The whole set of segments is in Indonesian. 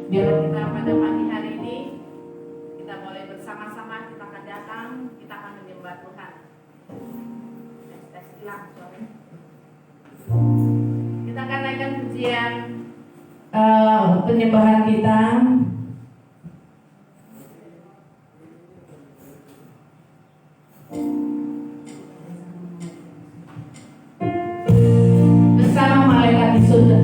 Biar kita pada pagi hari ini kita boleh bersama-sama, kita akan datang, kita akan menyembah Tuhan. Tes hilang suaranya. Kita akan naikkan pujian penyembahan kita. Bersama malaikat di surga.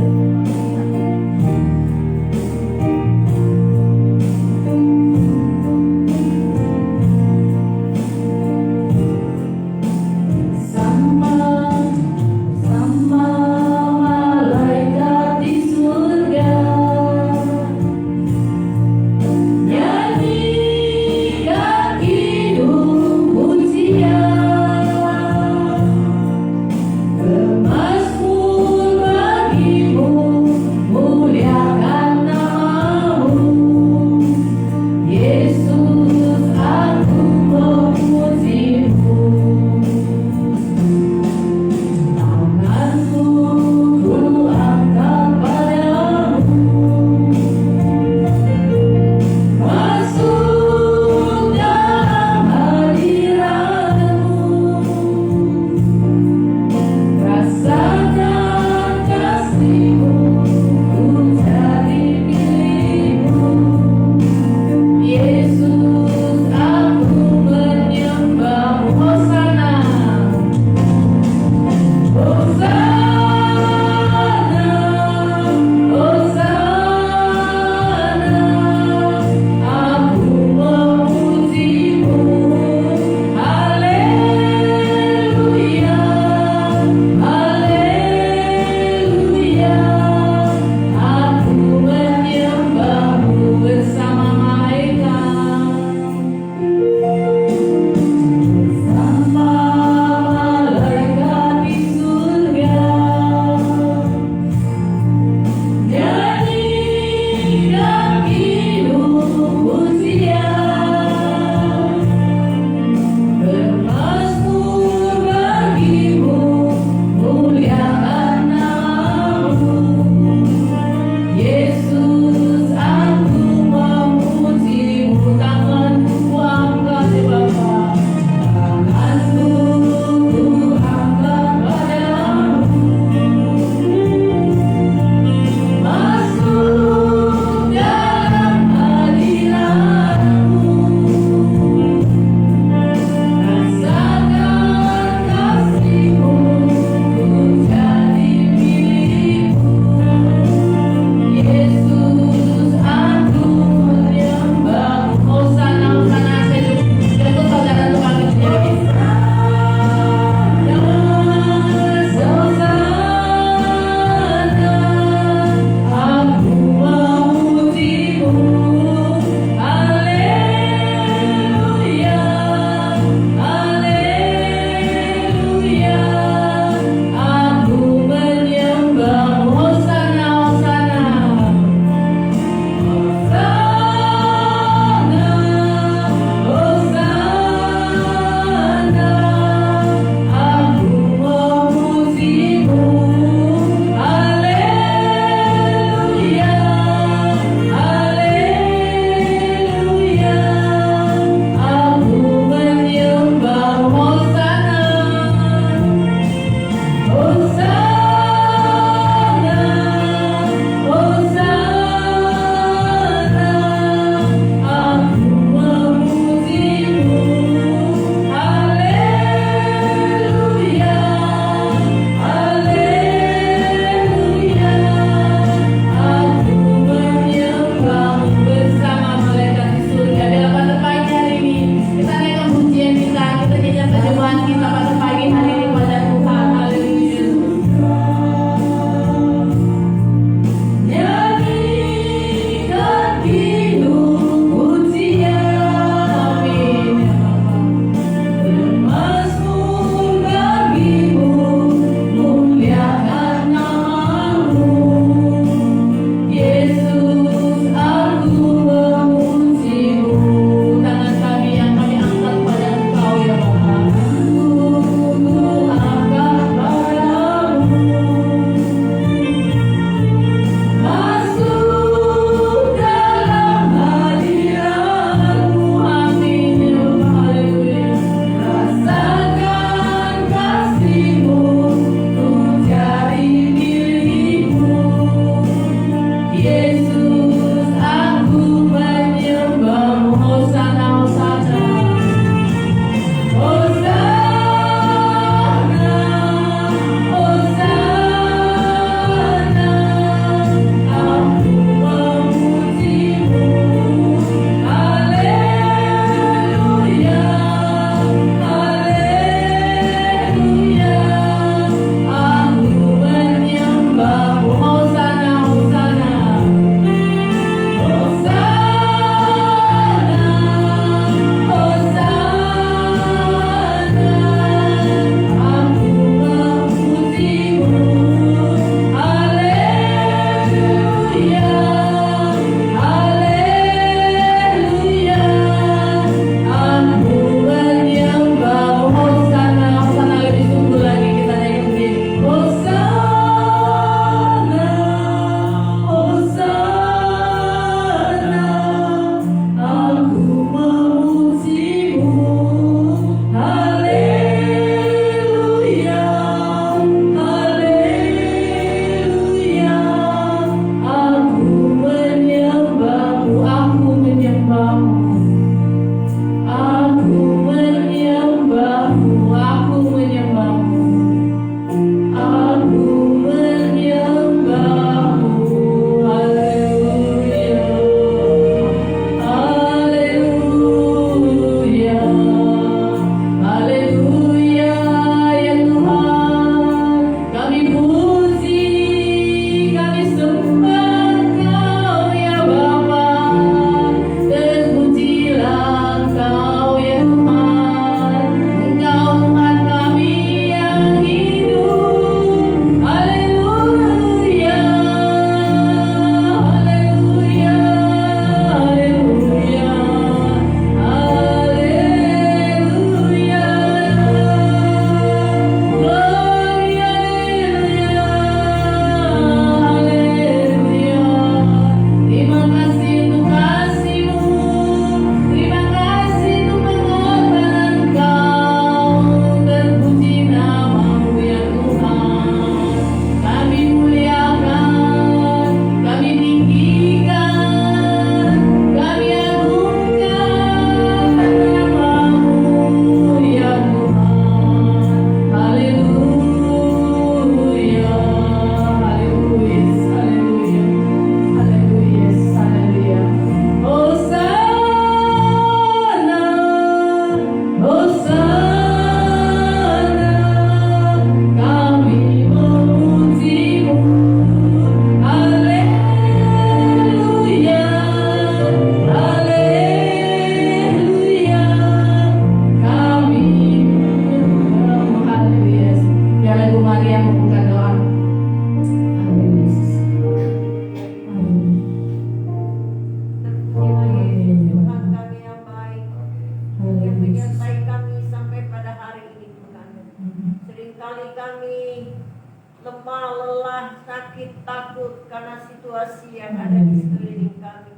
situasi yang ada di sekeliling kami,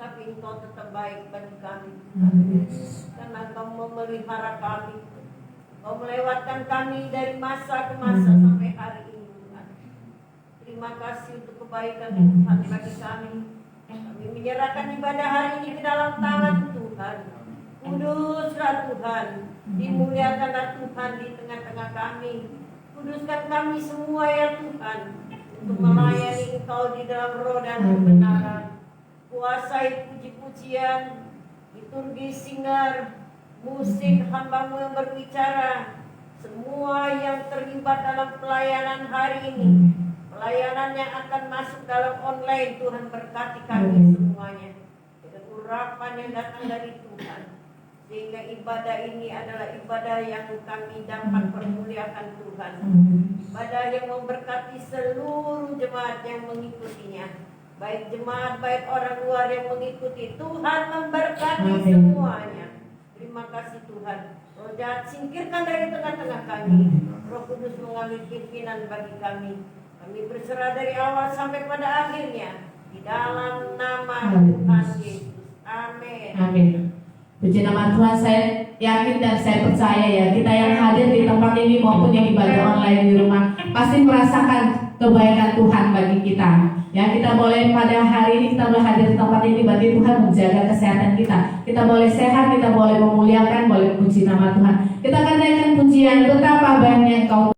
tapi Engkau tetap baik bagi kami, karena Engkau memelihara kami. Kau melewatkan kami dari masa ke masa sampai hari ini, Tuhan. Terima kasih untuk kebaikan Tuhan bagi kami. Kami menyerahkan ibadah hari ini ke dalam tangan Tuhan. Kuduslah Tuhan, dimuliakanlah Tuhan di tengah-tengah kami. Kuduskan kami semua ya Tuhan, untuk melayani Engkau di dalam roh dan kebenaran. Kuasai puji-pujian, liturgi singer, musik hamba-Mu yang berbicara, semua yang terlibat dalam pelayanan hari ini, pelayanan yang akan masuk dalam online. Tuhan berkati kami semuanya dengan urapan yang datang dari Tuhan, sehingga ibadah ini adalah ibadah yang kami dapat permuliakan Tuhan, ibadah yang memberkati seluruh jemaat yang mengikutinya, baik jemaat baik orang luar yang mengikuti. Tuhan memberkati semuanya. Terima kasih Tuhan. Roh jahat singkirkan dari tengah-tengah kami. Roh Kudus mengambil pimpinan bagi kami. Kami berserah dari awal sampai pada akhirnya, di dalam nama Tuhan Yesus. Amin. Amin. Puji nama Tuhan. Saya yakin dan saya percaya ya, kita yang hadir di tempat ini maupun yang ibadah online di rumah pasti merasakan kebaikan Tuhan bagi kita. Ya, kita boleh pada hari ini kita boleh hadir di tempat ini, berarti Tuhan menjaga kesehatan kita. Kita boleh sehat, kita boleh memuliakan, boleh puji nama Tuhan. Kita akan naikkan pujian, betapa baiknya Engkau.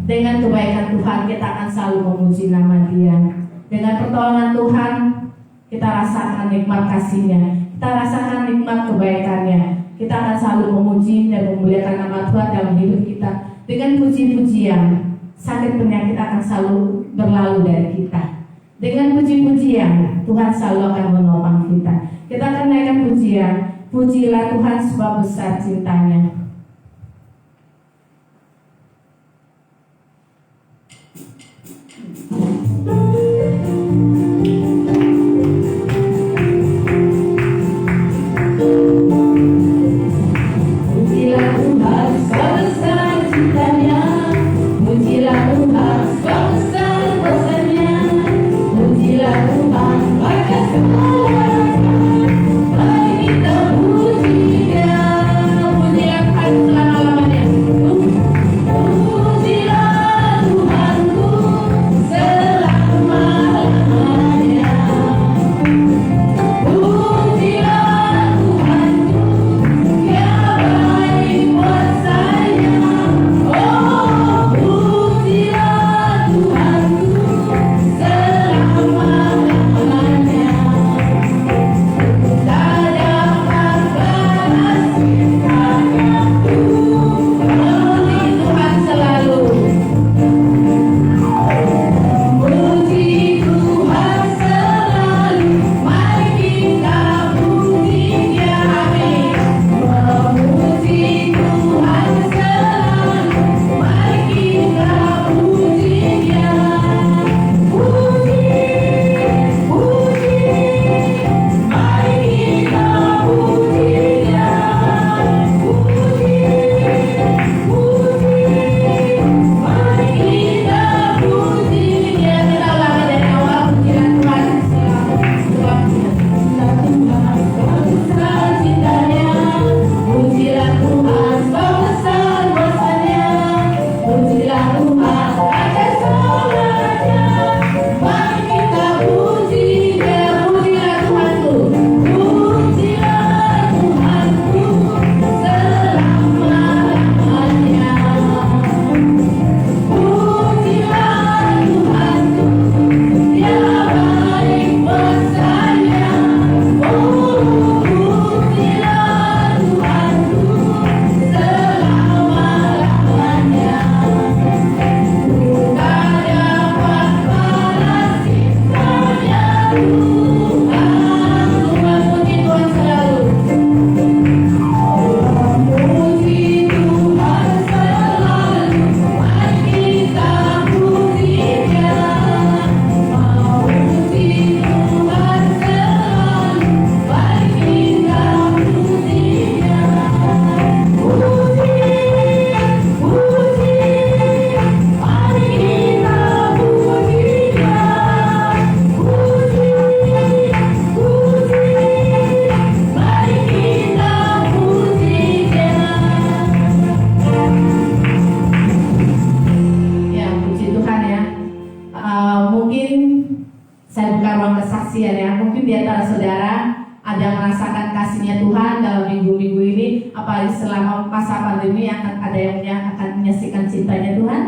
Dengan kebaikan Tuhan kita akan selalu memuji nama Dia. Dengan pertolongan Tuhan kita rasakan nikmat kasih-Nya, kita rasakan nikmat kebaikannya. Kita akan selalu memuji dan memuliakan nama Tuhan dalam hidup kita. Dengan puji-pujian, sakit penyakit akan selalu berlalu dari kita. Dengan puji-pujian, Tuhan selalu akan menopang kita. Kita akan naikkan pujian. Pujilah Tuhan sebab besar cintanya. Puji Saya buka ruang kesaksian ya. Mungkin di antara saudara ada yang merasakan kasihnya Tuhan dalam minggu-minggu ini, apalagi selama masa pandemi akan ada yang akan menyaksikan cintanya Tuhan.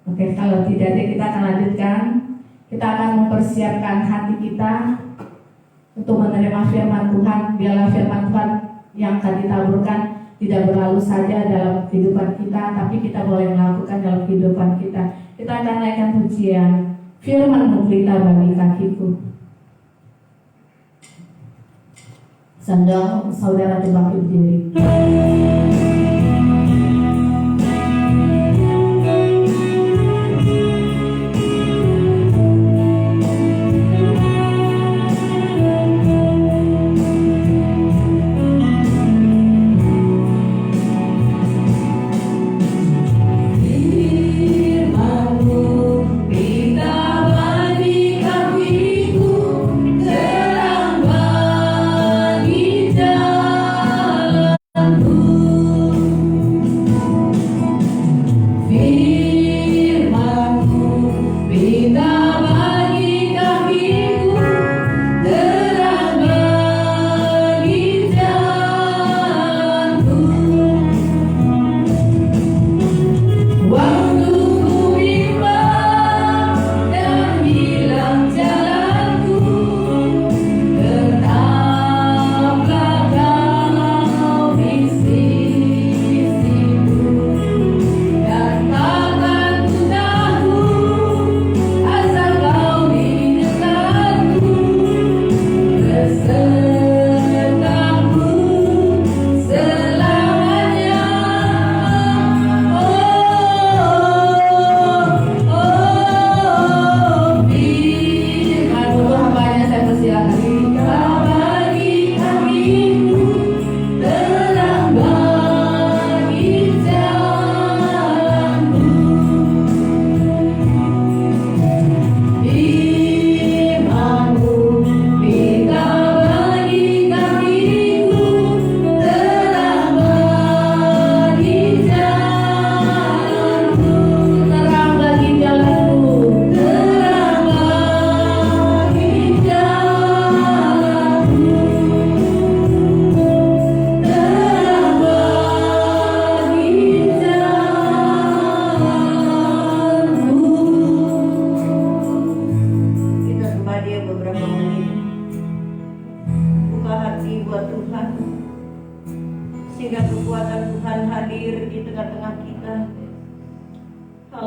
Oke, kalau tidak kita akan lanjutkan. Kita akan mempersiapkan hati kita untuk menerima firman Tuhan. Biarlah firman Tuhan yang akan ditaburkan tidak berlalu saja dalam kehidupan kita, tapi kita boleh melakukan dalam kehidupan kita. Kita akan naikkan pujian, firman-Mu pelita bagi kakiku. Sandal saudara coba berdiri.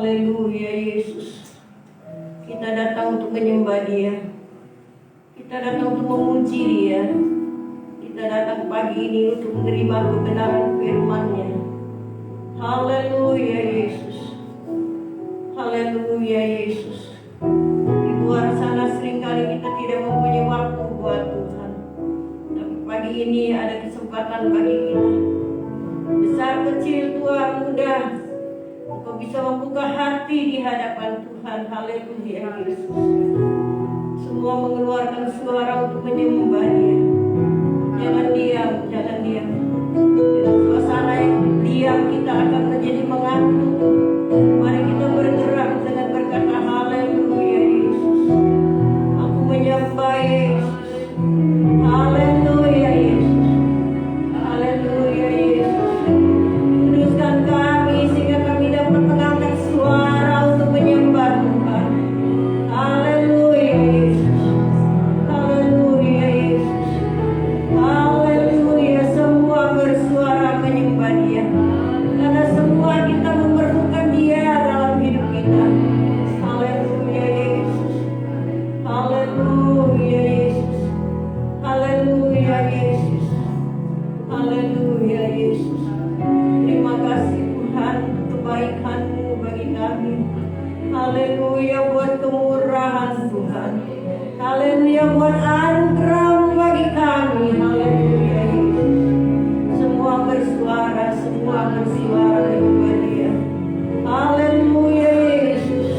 Haleluya Yesus. Kita datang untuk menyembah Dia. Kita datang untuk memuji Dia. Kita datang pagi ini untuk menerima kebenaran firman-Nya. Haleluya Yesus. Haleluya Yesus. Di luar sana seringkali kita tidak mempunyai waktu buat Tuhan. Tapi pagi ini ada kesempatan bagi kita. Besar kecil tua muda, Engkau bisa membuka hati di hadapan Tuhan. Haleluya Yesus. Semua mengeluarkan suara untuk menyembah Dia. Jangan diam, jangan diam. Dalam suasana yang diam kita akan menjadi mengantuk. Mari kita bergerak dengan berkata haleluya Yesus. Aku menyembah Yesus. Haleluya Yesus. Haleluya Yesus. Kuduskan kami sehingga kami dapat mengangkat suara untuk menyembah Tuhan. Haleluya Yesus. Haleluya Yesus. Haleluya. Semua bersuara menyembah Dia. Karena semua kita memerlukan Dia dalam hidup kita. Haleluya Yesus. Haleluya Yesus. Haleluya Yesus. Haleluya Yesus. Terima kasih Tuhan untuk kebaikan-Mu bagi kami. Haleluya buat kemurahan Tuhan. Haleluya buat anugerah-Mu bagi kami. Haleluya Yesus. Semua bersuara menyembah Dia. Haleluya Yesus.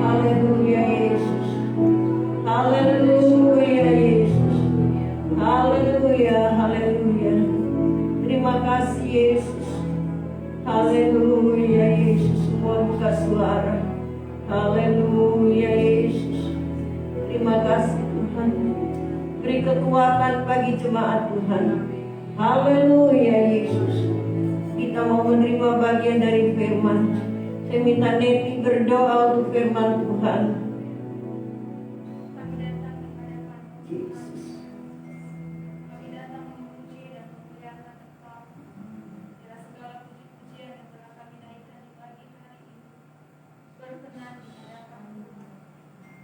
Haleluya Yesus. Haleluya Yesus. Haleluya, haleluya. Terima kasih Yesus. Haleluya Yesus. semua buka suara. Haleluya Yesus. Terima kasih Tuhan. Beri kekuatan bagi jemaat Tuhan. Haleluya Yesus. Kita mau menerima bagian dari firman. Saya minta Neti berdoa untuk firman Tuhan. Kami datang kepada Yesus. Kami datang memuji dan memuliakan Engkau. Biarlah segala puji-pujian yang telah kami naikkan di pagi hari ini berkenan di hadapan Tuhan.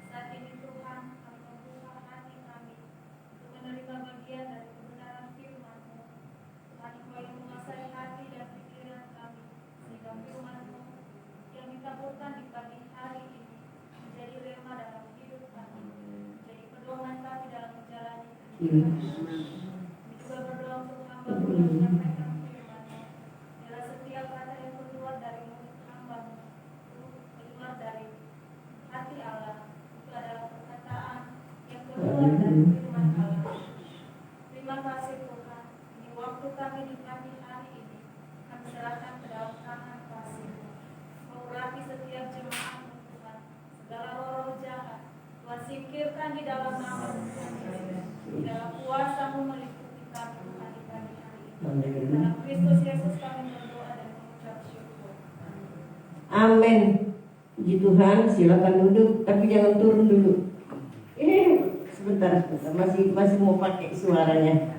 Saat ini Tuhan, kami membuka hati kami untuk menerima bagian dari kebenaran firman-Mu. Tuhan, Engkau yang menguasai hati dan pikiran kami, sehingga firman-Mu yang ditaburkan di pagi hari ini menjadi rema dalam hidup kami, menjadi pedoman kami dalam menjalani kehidupan kami. Kami juga berdoa untuk hamba-Mu yang menyampaikan firman-Mu. Biarlah setiap kata yang keluar dari mulut hamba-Mu itu keluar dari hati Allah, itu adalah perkataan yang keluar dari firman Allah. Terima kasih Tuhan. Ini waktu kami di pagi hari ini kami serahkan ke dalam tangan kasih-Mu. Urapi setiap jemaat Tuhan, segala roh jahat Tuhan singkirkan di dalam nama Tuhan Yesus. Di dalam kuasa-Mu meliputi kami Tuhan di pagi hari ini. Dalam Kristus Yesus kami berdoa dan mengucap syukur. Amin. Puji Tuhan, silakan duduk, tapi jangan turun dulu. Sebentar, masih mau pakai suaranya.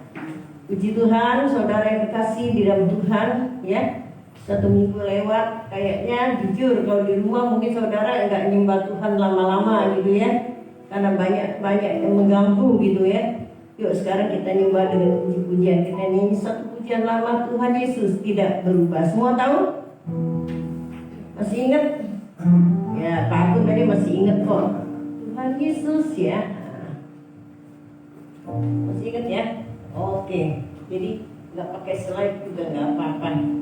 Puji Tuhan, saudara yang kekasih di dalam Tuhan, ya. 1 minggu lewat, kayaknya jujur kalau di rumah mungkin saudara nggak nyembah Tuhan lama-lama gitu ya, karena banyak yang mengganggu gitu ya. Yuk sekarang kita nyembah dengan puji-pujian. Kita nyanyi satu pujian lama, Tuhan Yesus tidak berubah. Semua tahu? Masih ingat? Ya, Pak Akun tadi masih ingat kok. Tuhan Yesus ya. Masih ingat ya? Oke. Jadi nggak pakai slide juga nggak apa-apa.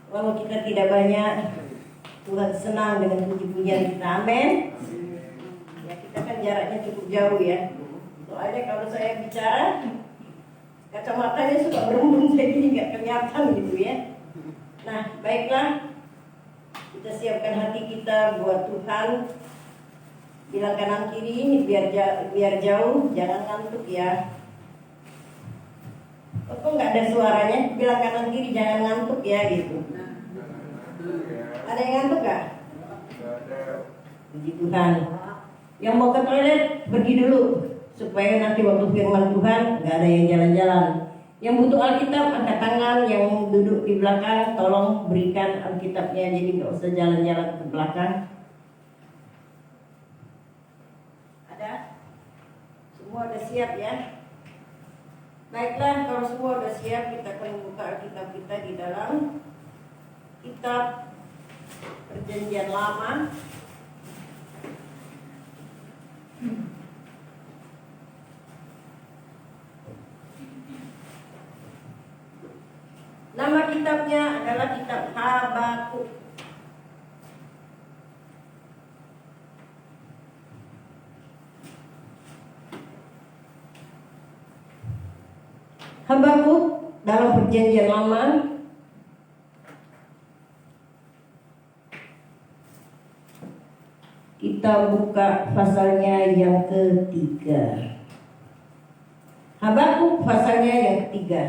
Walau kita tidak banyak, Tuhan senang dengan puji-pujian kita. Amin. Ya, kita kan jaraknya cukup jauh ya. Soalnya kalau saya bicara, kacamatanya suka berembun jadi nggak kelihatan gitu ya. Nah, baiklah, kita siapkan hati kita buat Tuhan. Bilang kanan kiri biar jauh, jangan ngantuk ya. Kok nggak ada suaranya? Bilang kanan kiri jangan ngantuk ya gitu. Ada yang ngantuk nggak? Puji Tuhan. Yang mau ke toilet pergi dulu supaya nanti waktu firman Tuhan nggak ada yang jalan-jalan. Yang butuh Alkitab angkat tangan, yang duduk di belakang tolong berikan Alkitabnya, jadi nggak usah jalan-jalan ke belakang. Ada? Semua udah siap ya? Baiklah, kalau semua udah siap, kita akan membuka Alkitab kita di dalam kitab Perjanjian Lama. Nama kitabnya adalah kitab Habakuk. Habakuk dalam Perjanjian Lama kita buka pasalnya yang ketiga. Habakuk pasalnya yang ketiga.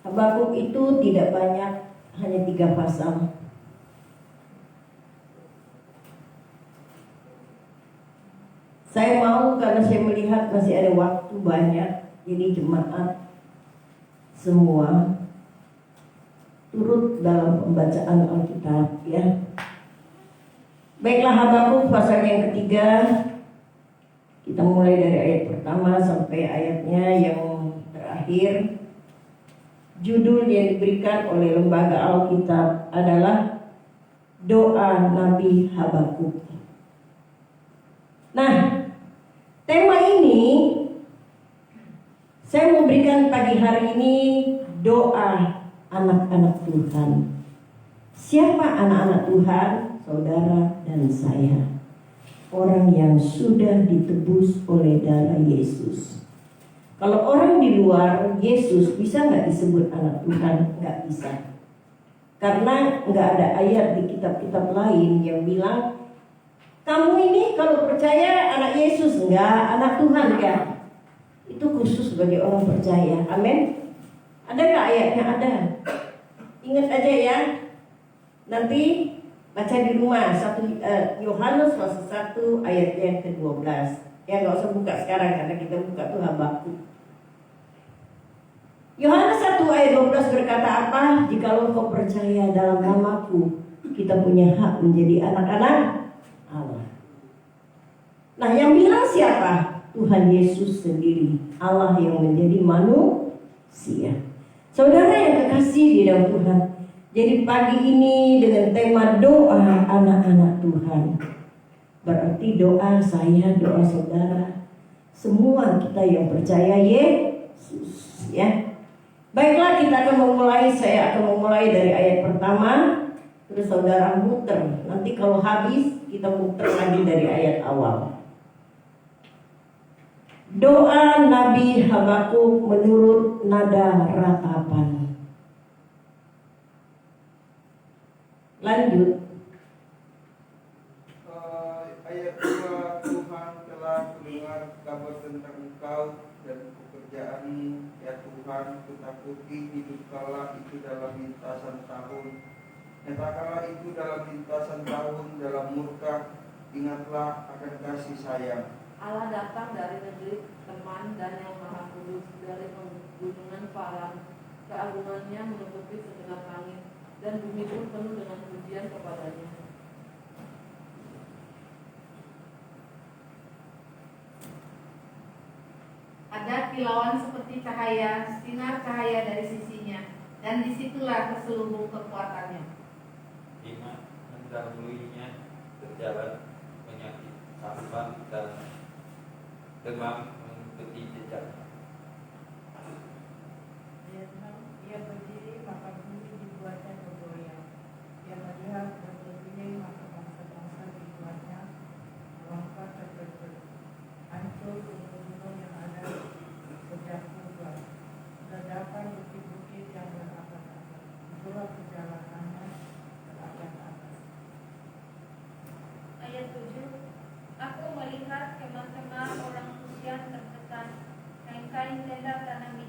Habakuk itu tidak banyak, hanya 3 pasal. Saya mau karena saya melihat masih ada waktu banyak, jadi jemaat semua turut dalam pembacaan Alkitab ya. Baiklah, Habakuk pasal yang ketiga. Kita mulai dari ayat pertama sampai ayatnya yang terakhir. Judul yang diberikan oleh Lembaga Alkitab adalah Doa Nabi Habakuk. Nah, tema ini saya memberikan pagi hari ini doa anak-anak Tuhan. Siapa anak-anak Tuhan? Saudara dan saya. Orang yang sudah ditebus oleh darah Yesus. Kalau orang di luar Yesus bisa nggak disebut anak Tuhan? Nggak bisa. Karena nggak ada ayat di kitab-kitab lain yang bilang kamu ini kalau percaya anak Yesus, nggak anak Tuhan ya. Itu khusus bagi orang percaya. Amin. Ada nggak ayatnya? Ada. Ingat aja ya. Nanti baca di rumah Yohanes pasal 1 ayat yang ke-12. Ya nggak usah buka sekarang karena kita buka tuh Habakuk. Yohanes 1 ayat 12 berkata apa? Jikalau kau percaya dalam namaku, kita punya hak menjadi anak-anak Allah. Nah, yang bilang siapa? Tuhan Yesus sendiri, Allah yang menjadi manusia. Saudara yang kekasih di dalam Tuhan, jadi pagi ini dengan tema doa anak-anak Tuhan, berarti doa saya, doa saudara, semua kita yang percaya Yesus ya. Baiklah, kita akan memulai. Saya akan memulai dari ayat pertama, terus saudara muter. Nanti kalau habis kita muter lagi dari ayat awal. Doa Nabi Habakuk menurut nada ratapan. Lanjut. Ayat 2, Tuhan telah mendengar kabar tentang engkau dan pekerjaanmu, ya Tuhan, kutakuti hidupkanlah itu dalam lintasan tahun. Nyatakanlah itu dalam lintasan tahun, dalam murka, ingatlah akan kasih sayang. Allah datang dari negeri teman dan yang maha kudus, dari pegunungan Paran. Keagungannya menutupi segenap langit, dan bumi pun penuh dengan pujian kepadanya. Ada kilauan seperti cahaya, sinar cahaya dari sisinya, dan disitulah keseluruh kekuatannya. Iman mendahuluinya berjalan penyakit sampah dan demam mengikuti jejak.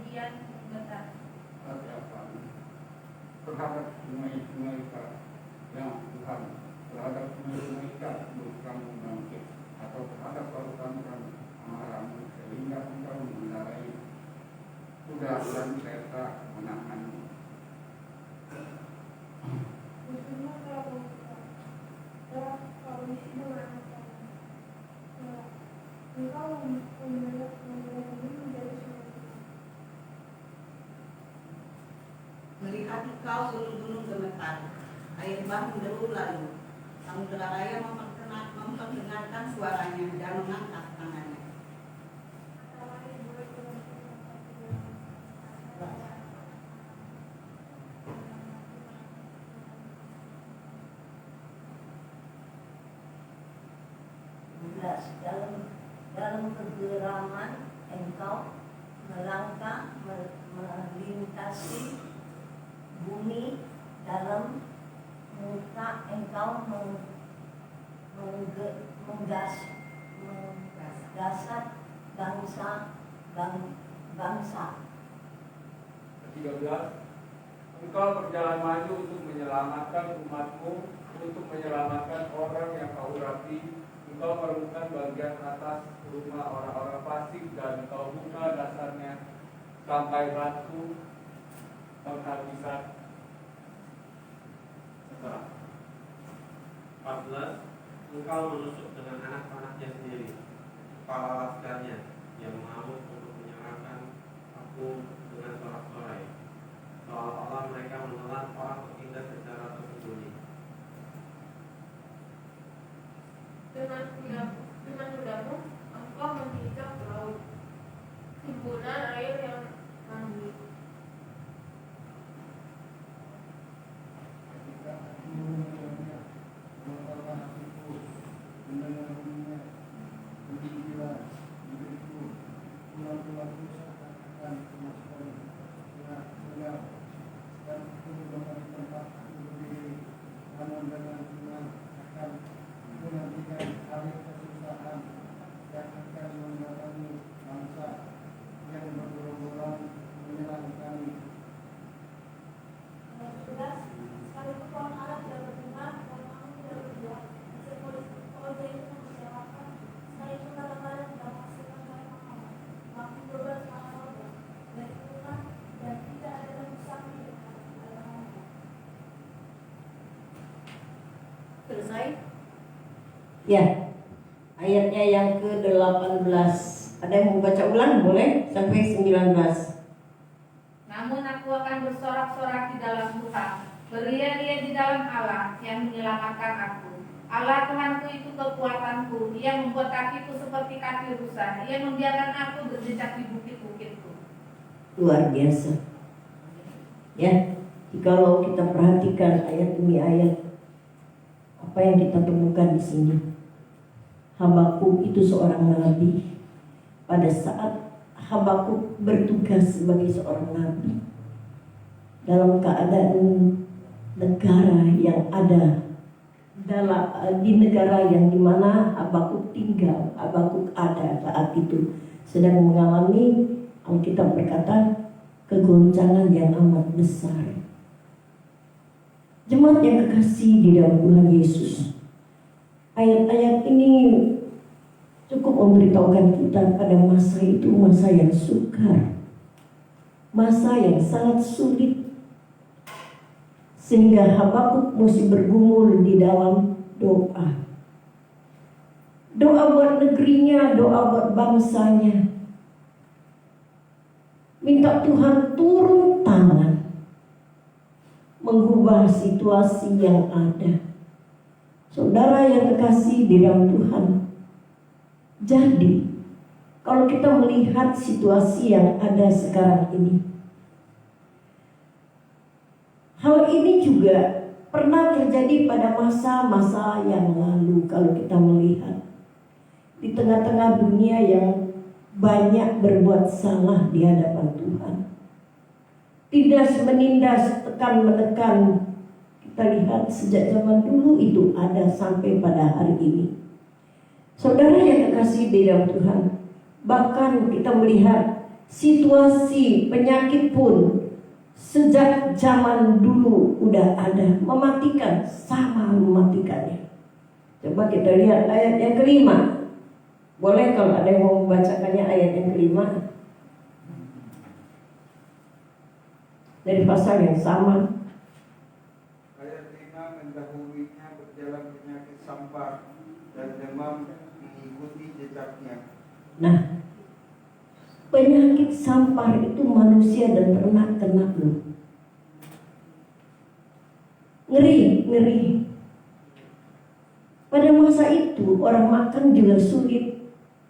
kemudian membentar. Terhadap sungai-sungai yang Tuhan, terhadap sungai-sungai bukan bangkit, atau terhadap lautan amarahmu, sehingga engkau mengendarai kuda dan kereta menanganmu. Maksudnya kalau di sini mengatakan engkau membuat ini menjadi seperti Melihat kau gunung-gunung gemetar, air bah menderu lalu, samudera raya memperdengarkan suaranya dan mengangkat tangannya. Dalam kegeraman engkau melangkah melintasi bumi, dalam muka engkau menggasat bangsa. 13. Engkau berjalan maju untuk menyelamatkan umatmu, untuk menyelamatkan orang yang kau urapi. Engkau meremukkan bagian atas rumah orang-orang fasik, dan engkau buka dasarnya sampai batu penghabisan. 14. Engkau menusuk dengan anak panahnya sendiri, kepala laskarnya, yang mengamuk untuk menyerahkan aku dengan sorak-sorai, seolah-olah mereka menelan orang tertindas secara tersembunyi. dengan kudamu engkau menghijab laut, timbunan air yang mandi. Ketika mendengarnya, mengatakan hatiku, mendengarnya, menggila diriku, pulang-pulangku seakan kemasukan tengah-tengah, dan aku dengan tempat aku berdiri, namun dengan akan menantikan hari kesusahan yang akan mendatangi bangsa yang bergerombolan menyerang kami. Sekalipun pohon ara tidak berbunga dan angin tidak berbuah, sekelompok itu mengecewakan, sekalipun tanaman tidak menghasilkan banyak makanan, makin beban semangat roda, dari rumah dan tidak ada lembu sapi dekat halamannya. Selesai? Ya. Ayatnya yang ke-18. Ada yang mau baca ulang? Boleh? Sampai 19. Namun aku akan bersorak-sorak di dalam Tuhan, beria-ria di dalam Allah yang menyelamatkan aku. Allah Tuhanku itu kekuatanku, Ia membuat kakiku seperti kaki rusa, Ia membiarkan aku berjejak di bukit-bukitku. Luar biasa. Ya, jikalau kita perhatikan ayat demi ayat, apa yang kita temukan di sini. Habakuk itu seorang nabi. Pada saat Habakuk bertugas sebagai seorang nabi dalam keadaan negara yang ada di negara yang dimana Habakuk tinggal, Habakuk ada saat itu sedang mengalami, Alkitab berkata, kegoncangan yang amat besar. Jemaat yang kekasih di dalam Tuhan Yesus, ayat-ayat ini cukup memberitahukan kita pada masa itu masa yang sukar, masa yang sangat sulit, sehingga Habakuk mesti bergumul di dalam doa. Doa buat negerinya, doa buat bangsanya. Minta Tuhan turun tangan mengubah situasi yang ada. Saudara yang kekasih di dalam Tuhan, jadi kalau kita melihat situasi yang ada sekarang ini, hal ini juga pernah terjadi pada masa-masa yang lalu. Kalau kita melihat di tengah-tengah dunia yang banyak berbuat salah di hadapan Tuhan, tidak menindas, tekan menekan, kita lihat sejak zaman dulu itu ada sampai pada hari ini. Saudara yang kekasih di dalam Tuhan, bahkan kita melihat Situasi penyakit pun sejak zaman dulu udah ada, mematikan, sama mematikannya. Coba kita lihat ayat yang kelima. Boleh kalau ada yang mau membacakannya ayat yang kelima dari pasal yang sama. Ayat 5, mendahulunya berjalan penyakit sampar dan demam mengikuti jejaknya. Nah, penyakit sampar itu manusia dan ternak-ternak loh. Ngeri. Pada masa itu orang makan juga sulit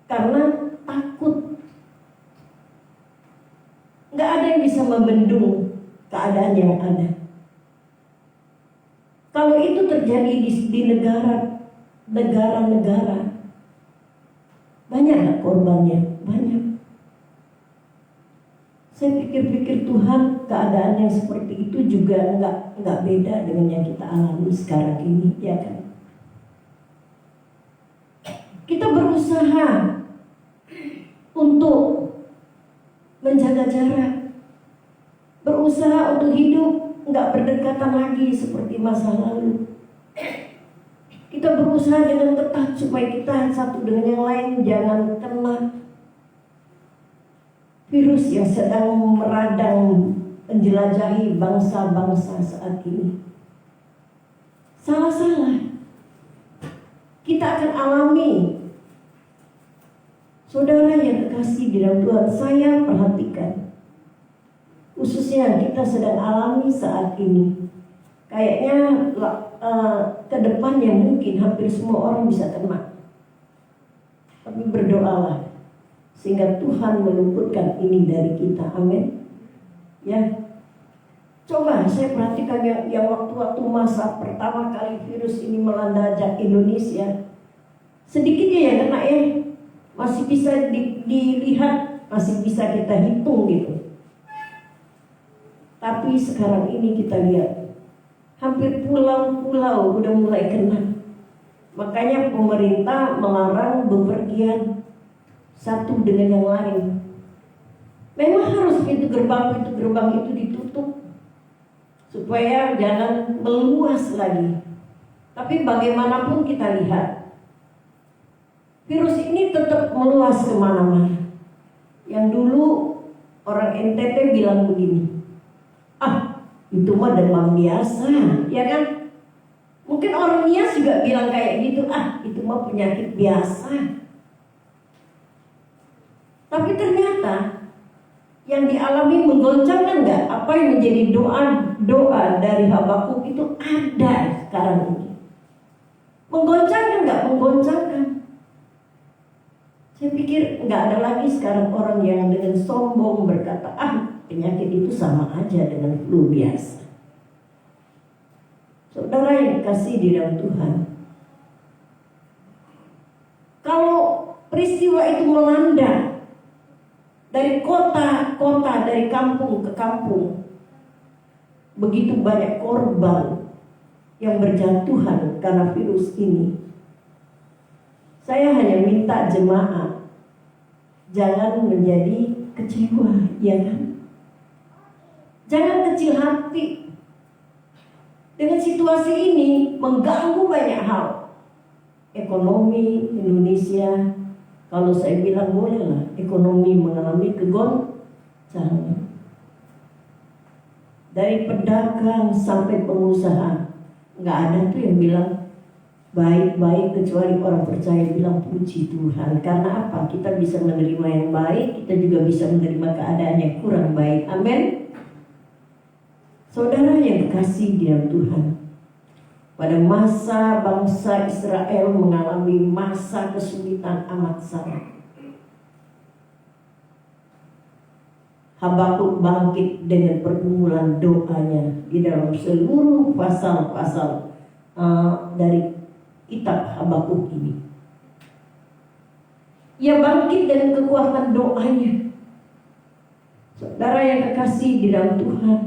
karena takut. Nggak ada yang bisa membendung keadaan yang ada. Kalau itu terjadi di negara-negara, banyak nggak korbannya? Banyak. Saya pikir-pikir Tuhan, keadaan yang seperti itu juga nggak beda dengan yang kita alami sekarang ini, ya kan? Kita berusaha untuk menjaga jarak, berusaha untuk hidup nggak berdekatan lagi seperti masa lalu. Kita berusaha dengan ketat supaya kita satu dengan yang lain jangan kena virus yang sedang meradang menjelajahi bangsa-bangsa saat ini. Salah-salah kita akan alami. Saudara yang kekasih di dalam Tuhan, saya perhatikan khususnya yang kita sedang alami saat ini. Kayaknya ke depannya mungkin hampir semua orang bisa kena. Tapi berdoalah sehingga Tuhan meluputkan ini dari kita. Amin. Ya. Coba saya perhatikan yang waktu-waktu masa pertama kali virus ini melanda Indonesia. Sedikitnya yang kena ya. Masih bisa dilihat, masih bisa kita hitung gitu. Tapi sekarang ini kita lihat hampir pulau-pulau udah mulai kena. Makanya pemerintah melarang bepergian satu dengan yang lain. Memang harus pintu gerbang itu ditutup supaya jangan meluas lagi. Tapi bagaimanapun kita lihat virus ini tetap meluas kemana-mana. Yang dulu orang NTT bilang begini, itu mah demam biasa, ya kan? Mungkin orang Nias juga bilang kayak gitu, itu mah penyakit biasa. Tapi ternyata yang dialami menggoncangkan nggak? Apa yang menjadi doa dari Habakuk itu ada sekarang ini. Menggoncangkan nggak? Menggoncangkan. Saya pikir nggak ada lagi sekarang orang yang dengan sombong berkata, penyakit itu sama aja dengan flu biasa. Saudara yang dikasihi di dalam Tuhan, kalau peristiwa itu melanda dari kota-kota, dari kampung ke kampung, begitu banyak korban yang berjatuhan karena virus ini. Saya hanya minta jemaat jangan menjadi kecewa, ya kan? Jangan kecil hati. Dengan situasi ini mengganggu banyak hal. Ekonomi Indonesia, kalau saya bilang bolehlah, ekonomi mengalami kegoncangan. Dari pedagang sampai pengusaha, nggak ada tuh yang bilang baik-baik kecuali orang percaya bilang puji Tuhan. Karena apa? Kita bisa menerima yang baik, kita juga bisa menerima keadaan yang kurang baik. Amin. Saudara yang dikasihi di dalam Tuhan, pada masa bangsa Israel mengalami masa kesulitan amat sangat, Habakuk bangkit dengan pergumulan doanya di dalam seluruh pasal-pasal dari kitab Habakuk ini. Ia bangkit dengan kekuatan doanya. Saudara yang kekasih di dalam Tuhan,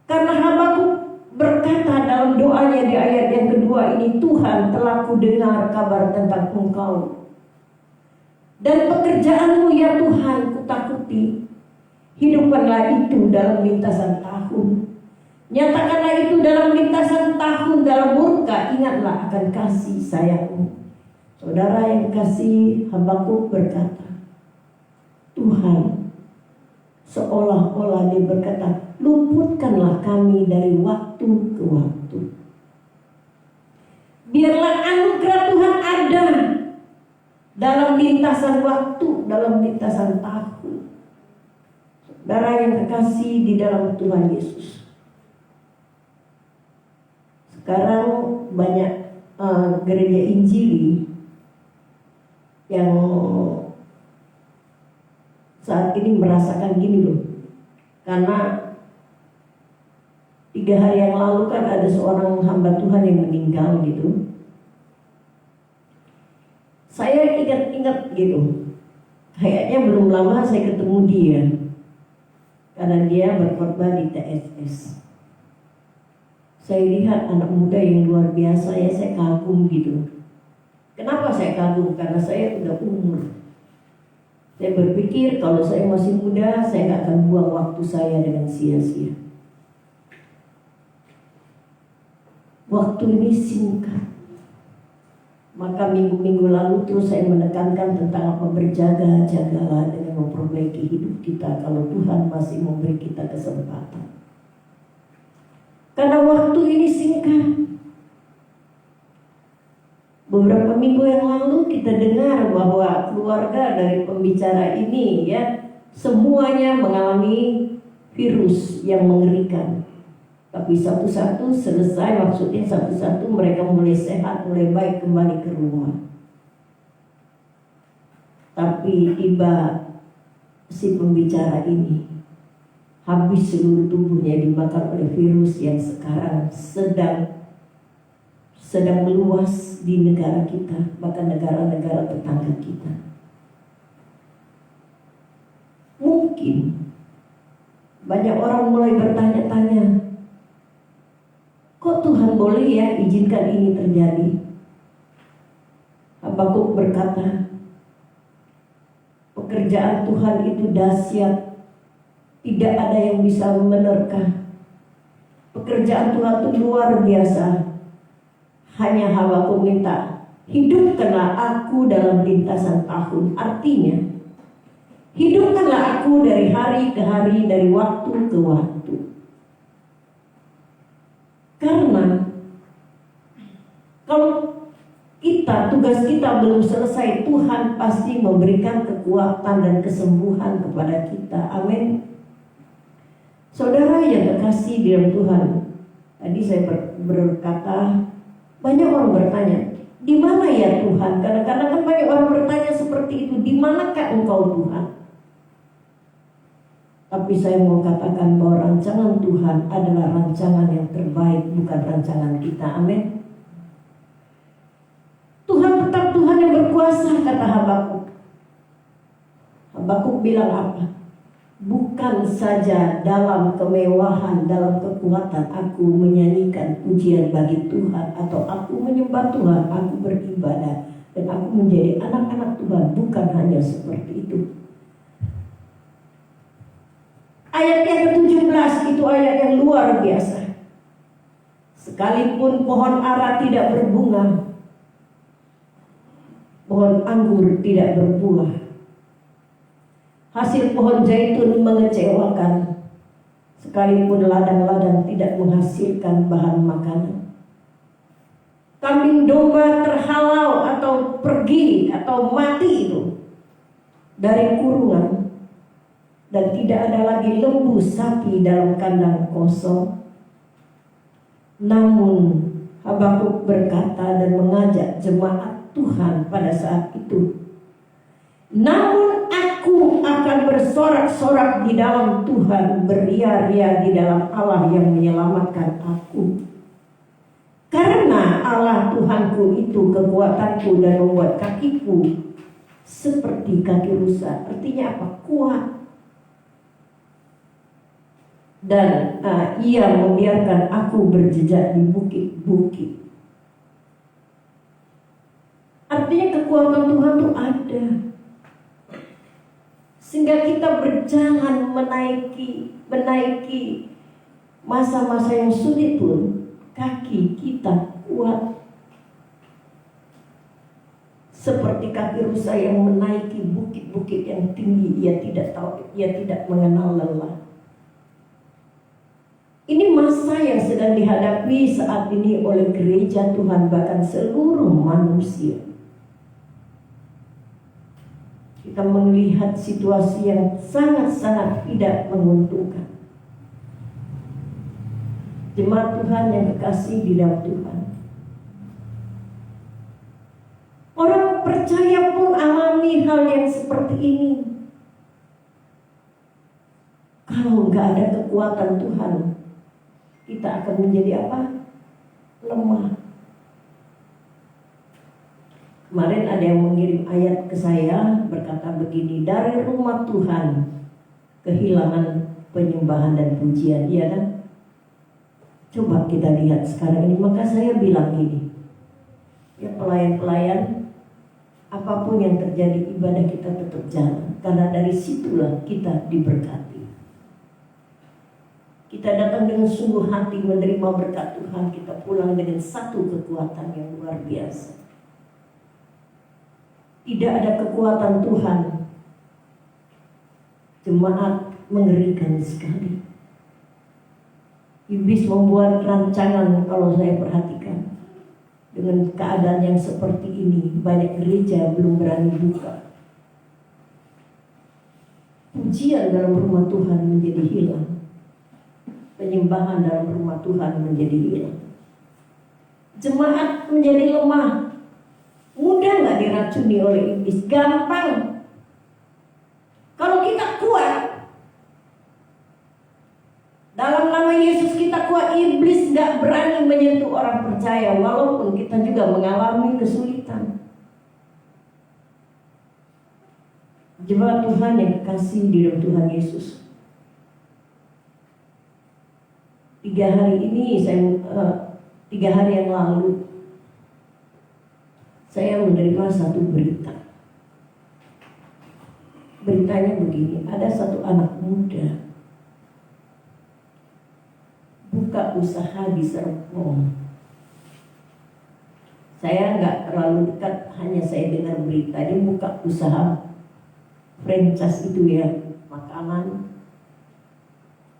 karena Habakuk berkata dalam doanya di ayat yang kedua ini, Tuhan telah kudengar kabar tentang engkau. Dan pekerjaanmu ya Tuhan kutakuti. Hidupkanlah itu dalam lintasan tahun. Nyatakanlah itu dalam lintasan tahun, dalam murka ingatlah akan kasih sayangmu. Saudara yang kasih, Habakuk berkata, Tuhan, seolah-olah dia berkata, luputkanlah kami dari waktu ke waktu. Biarlah anugerah Tuhan ada dalam lintasan waktu, dalam lintasan tahun. Saudara yang terkasih di dalam Tuhan Yesus. Sekarang banyak gereja Injili yang saat ini merasakan gini loh. Karena 3 hari yang lalu kan ada seorang hamba Tuhan yang meninggal gitu. Saya ingat-ingat gitu. Kayaknya belum lama saya ketemu dia. Karena dia berkhotbah di TSS. Saya lihat anak muda yang luar biasa, ya saya kagum gitu. Kenapa saya kagum? Karena saya udah umur. Saya berpikir kalau saya masih muda, saya gak akan buang waktu saya dengan sia-sia. Waktu ini singkat. Maka minggu-minggu lalu terus saya menekankan tentang apa berjaga-jagalah dengan memperbaiki hidup kita kalau Tuhan masih memberi kita kesempatan. Karena waktu ini singkat. Beberapa minggu yang lalu kita dengar bahwa keluarga dari pembicara ini ya semuanya mengalami virus yang mengerikan. Tapi satu-satu selesai, maksudnya satu-satu mereka mulai sehat, mulai baik kembali ke rumah. Tapi tiba si pembicara ini habis seluruh tubuhnya dimakan oleh virus yang sekarang sedang meluas di negara kita, bahkan negara-negara tetangga kita. Mungkin banyak orang mulai bertanya-tanya, kok Tuhan boleh ya izinkan ini terjadi? Habakuk berkata, pekerjaan Tuhan itu dahsyat, tidak ada yang bisa menerka. Pekerjaan Tuhan itu luar biasa. Hanya Habakuk minta, hidupkanlah aku dalam lintasan tahun. Artinya, hidupkanlah aku dari hari ke hari, dari waktu ke waktu. Karena kalau tugas kita belum selesai, Tuhan pasti memberikan kekuatan dan kesembuhan kepada kita. Amin. Saudara yang terkasih di dalam Tuhan, tadi saya berkata, banyak orang bertanya, di mana ya Tuhan? Kadang-kadang kan banyak orang bertanya seperti itu, di manakah Engkau Tuhan? Tapi saya mau katakan bahwa rancangan Tuhan adalah rancangan yang terbaik, bukan rancangan kita. Amin. Tuhan tetap Tuhan yang berkuasa, kata Habakuk. Habakuk bilang apa? Bukan saja dalam kemewahan, dalam kekuatan aku menyanyikan pujian bagi Tuhan, atau aku menyembah Tuhan, aku beribadah, dan aku menjadi anak-anak Tuhan. Bukan hanya seperti itu. Ayat yang ke-17 itu ayat yang luar biasa. Sekalipun pohon ara tidak berbunga, pohon anggur tidak berbuah, hasil pohon zaitun mengecewakan, sekalipun ladang-ladang tidak menghasilkan bahan makanan, kambing domba terhalau atau pergi atau mati itu dari kurungan, dan tidak ada lagi lembu sapi dalam kandang kosong. Namun Habakuk berkata dan mengajak jemaat Tuhan pada saat itu, namun aku akan bersorak-sorak di dalam Tuhan, beria-ria di dalam Allah yang menyelamatkan aku. Karena Allah Tuhanku itu kekuatanku dan membuat kakiku seperti kaki rusa. Artinya apa? Kuat. Dan ia membiarkan aku berjejak di bukit-bukit. Artinya kekuatan Tuhan itu ada. Sehingga kita berjalan menaiki masa-masa yang sulit pun kaki kita kuat. Seperti kaki rusa yang menaiki bukit-bukit yang tinggi, ia tidak mengenal lelah. Ini masa yang sedang dihadapi saat ini oleh gereja Tuhan, bahkan seluruh manusia. Kita melihat situasi yang sangat-sangat tidak menguntungkan. Jemaat Tuhan yang kekasih di dalam Tuhan, orang percaya pun alami hal yang seperti ini. Kalau nggak ada kekuatan Tuhan, kita akan menjadi apa? Lemah. Kemarin ada yang mengirim ayat ke saya berkata begini, dari rumah Tuhan kehilangan penyembahan dan pujian, iya kan? Coba kita lihat sekarang ini. Maka saya bilang gini, ya pelayan-pelayan, apapun yang terjadi ibadah kita tetap jalan, karena dari situlah kita diberkati. Kita datang dengan sungguh hati menerima berkat Tuhan, kita pulang dengan satu kekuatan yang luar biasa. Tidak ada kekuatan Tuhan, jemaat, mengerikan sekali. Iblis membuat rancangan, kalau saya perhatikan, dengan keadaan yang seperti ini, banyak gereja belum berani buka. Pujian dalam rumah Tuhan menjadi hilang, penyembahan dalam rumah Tuhan menjadi hilang. Jemaat menjadi lemah. Mudah nggak diracuni oleh iblis? Gampang. Kalau kita kuat, dalam nama Yesus kita kuat, iblis nggak berani menyentuh orang percaya, walaupun kita juga mengalami kesulitan. Jemaat Tuhan yang kekasih di dalam Tuhan Yesus, 3 hari yang lalu saya menerima satu berita. Beritanya begini, ada satu anak muda buka usaha di Serpong. Saya nggak terlalu dekat, hanya saya dengar berita dia buka usaha franchise itu ya, makanan.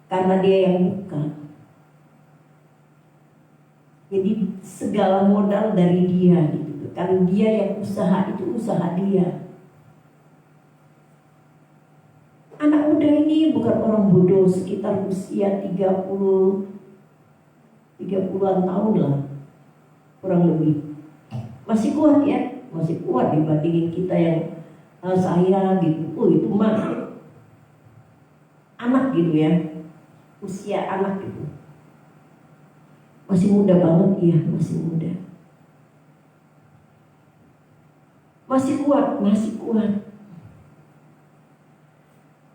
Karena dia yang buka, jadi segala modal dari dia gitu. Kan dia yang usaha, itu usaha dia. Anak muda ini bukan orang bodoh, sekitar usia 30-an tahun lah, kurang lebih. Masih kuat ya, masih kuat dibandingin kita yang saya gitu. Itu mah anak gitu ya, usia anak gitu. Masih muda banget, iya masih muda. Masih kuat, masih kuat.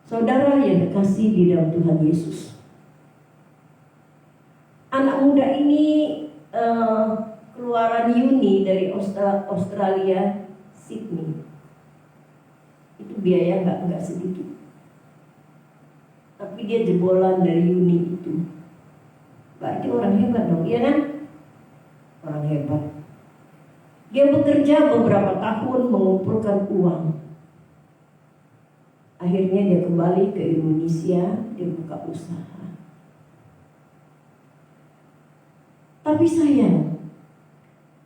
Saudara yang dikasih di dalam Tuhan Yesus, anak muda ini keluaran Uni dari Australia, Sydney. Itu biaya nggak sedikit. Tapi dia jebolan dari Uni itu. Berarti orang hebat dong, iya kan? Orang hebat. Dia bekerja beberapa tahun mengumpulkan uang. Akhirnya dia kembali ke Indonesia, dia buka usaha. Tapi sayang,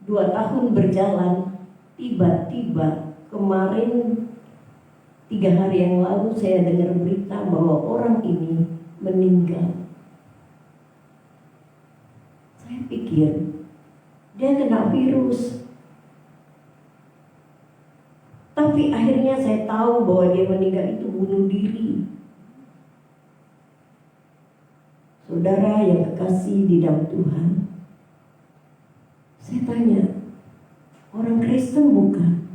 2 tahun berjalan, tiba-tiba kemarin 3 hari yang lalu saya dengar berita bahwa orang ini meninggal. Saya pikir dia kena virus. Tapi akhirnya saya tahu bahwa dia meninggal itu bunuh diri. Saudara yang kekasih di dalam Tuhan, saya tanya, orang Kristen bukan?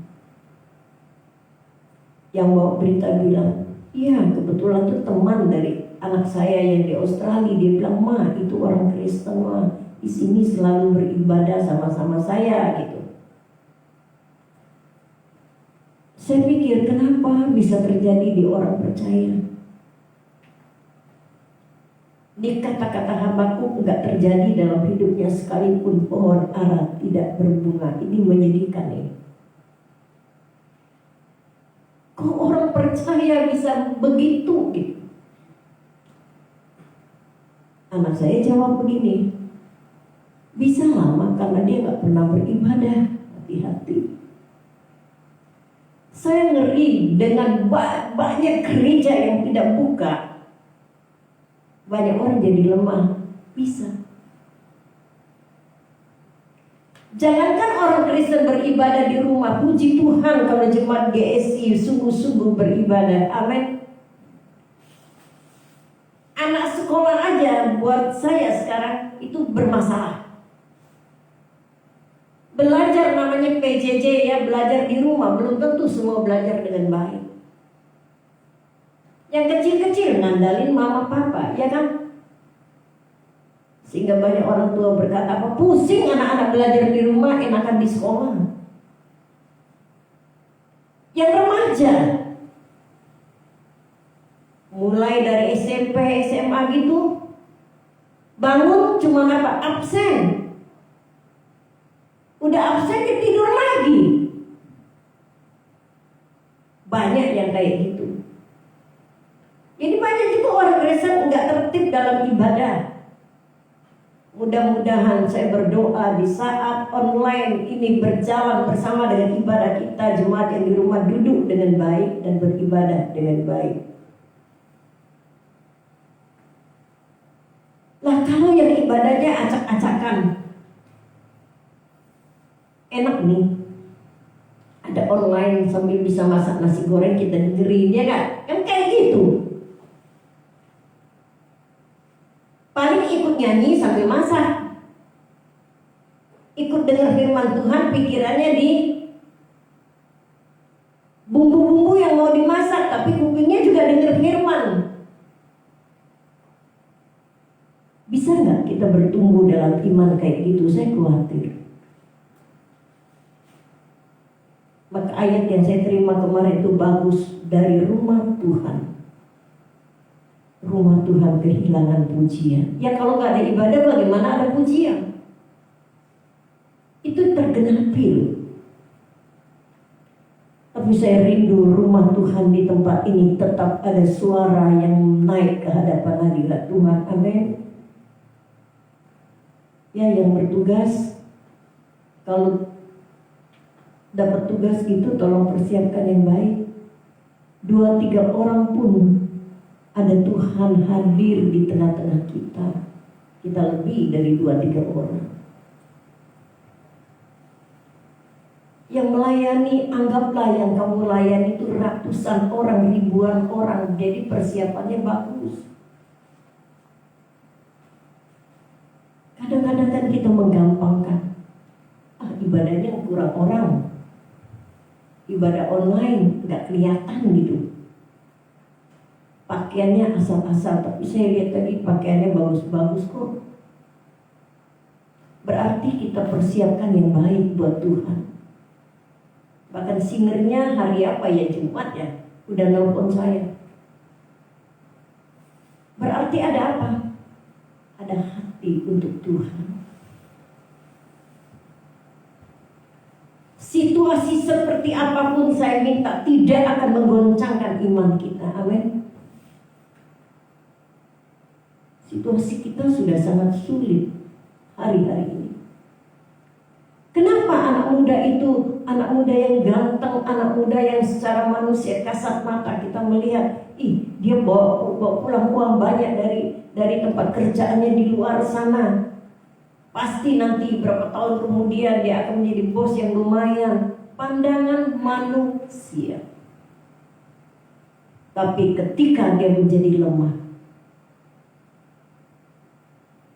Yang bawa berita bilang, iya kebetulan tuh teman dari anak saya yang di Australia. Dia bilang, Ma itu orang Kristen, Ma di sini selalu beribadah sama-sama saya gitu. Saya pikir kenapa bisa terjadi di orang percaya. Di kata-kata Habakuk enggak terjadi dalam hidupnya sekalipun pohon ara tidak berbunga. Ini menyedihkan ini. Kok orang percaya bisa begitu gitu? Anak saya jawab begini, bisa lama karena dia nggak pernah beribadah. Hati-hati. Saya ngeri dengan banyak gereja yang tidak buka. Banyak orang jadi lemah. Bisa. Jangankan orang Kristen beribadah di rumah, puji Tuhan kalau jemaat GSI sungguh-sungguh beribadah. Amin. Anak sekolah aja buat saya sekarang itu bermasalah. Belajar namanya PJJ ya, belajar di rumah, belum tentu semua belajar dengan baik. Yang kecil-kecil ngandalin mama papa, ya kan? Sehingga banyak orang tua berkata, apa pusing anak-anak belajar di rumah, enakan di sekolah. Yang remaja, mulai dari SMP, SMA gitu, bangun cuma apa? Absen. Udah absen dia tidur lagi. Banyak yang kayak gitu. Jadi banyak juga orang Kristen nggak tertib dalam ibadah. Mudah-mudahan saya berdoa di saat online ini berjalan bersama dengan ibadah kita, jemaat yang di rumah duduk dengan baik dan beribadah dengan baik. Nah kalau yang ibadahnya acak-acakan, enak nih, ada online sambil bisa masak nasi goreng kita dengerin, ya kan kayak gitu. Paling ikut nyanyi sambil masak, ikut dengar firman Tuhan, pikirannya di bumbu-bumbu yang mau dimasak, tapi kupingnya juga dengar firman. Bisa nggak kita bertumbuh dalam iman kayak gitu? Saya khawatir. Maka ayat yang saya terima kemarin itu bagus, dari rumah Tuhan. Rumah Tuhan kehilangan pujian. Ya kalau nggak ada ibadah bagaimana ada pujian? Itu tergenapi loh. Tapi saya rindu rumah Tuhan di tempat ini tetap ada suara yang naik ke hadapan hadirat Tuhan. Amin. Ya yang bertugas, kalau dapat tugas gitu tolong persiapkan yang baik. 2-3 orang pun ada Tuhan hadir di tengah-tengah kita. Kita lebih dari 2-3 orang. Yang melayani, anggaplah yang kamu layani itu ratusan orang, ribuan orang. Jadi persiapannya bagus. Kadang-kadang kan kita menggampangkan. Ibadahnya kurang orang. Ibadah online gak kelihatan gitu. Pakaiannya asal-asal, tapi saya lihat tadi pakaiannya bagus-bagus kok. Berarti kita persiapkan yang baik buat Tuhan. Bahkan singernya hari apa ya, Jumat ya, udah nelpon saya. Berarti ada apa? Ada hati untuk Tuhan. Situasi seperti apapun saya minta tidak akan menggoncangkan iman kita. Amin. Situasi kita sudah sangat sulit hari-hari ini. Kenapa anak muda itu, anak muda yang ganteng, anak muda yang secara manusia kasat mata kita melihat, dia bawa pulang uang banyak dari tempat kerjaannya di luar sana. Pasti nanti berapa tahun kemudian dia akan menjadi bos yang lumayan. Pandangan manusia. Tapi ketika dia menjadi lemah,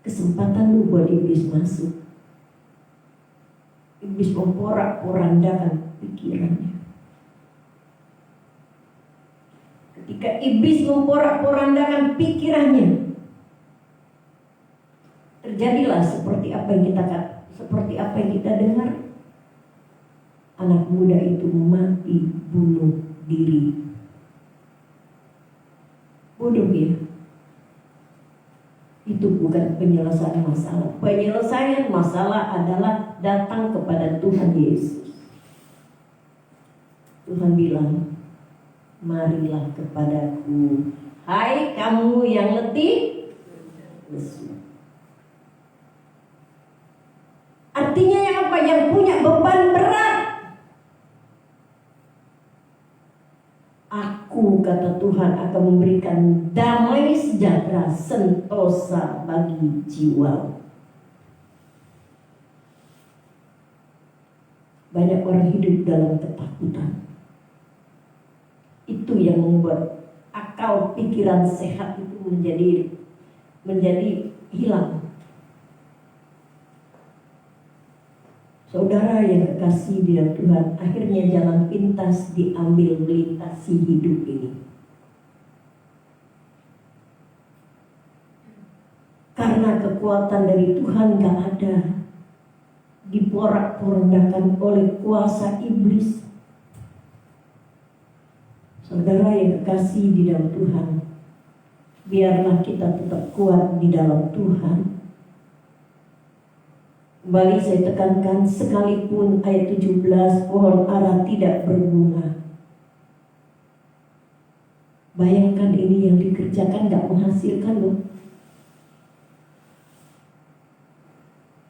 kesempatan lu buat iblis masuk. Iblis memporak-porandakan pikirannya. Ketika iblis memporak-porandakan pikirannya, terjadilah seperti apa yang kita dengar. anak muda itu mati bunuh diri. Bodoh ya. Itu bukan penyelesaian masalah. Penyelesaian masalah adalah datang kepada Tuhan Yesus. Tuhan bilang, marilah kepadaku, hai kamu yang letih lesu. Artinya yang apa? Yang punya beban berat. Aku, kata Tuhan, akan memberikan damai sejahtera sentosa bagi jiwa. Banyak orang hidup dalam ketakutan. Itu yang membuat akal pikiran sehat itu menjadi hilang. Saudara yang kekasih di dalam Tuhan, akhirnya jalan pintas diambil melintasi hidup ini. Karena kekuatan dari Tuhan gak ada, diporak-porandakan oleh kuasa iblis. Saudara yang kekasih di dalam Tuhan, biarlah kita tetap kuat di dalam Tuhan. Kembali saya tekankan, sekalipun ayat 17 pohon ara tidak berbunga. Bayangkan ini yang dikerjakan gak menghasilkan loh.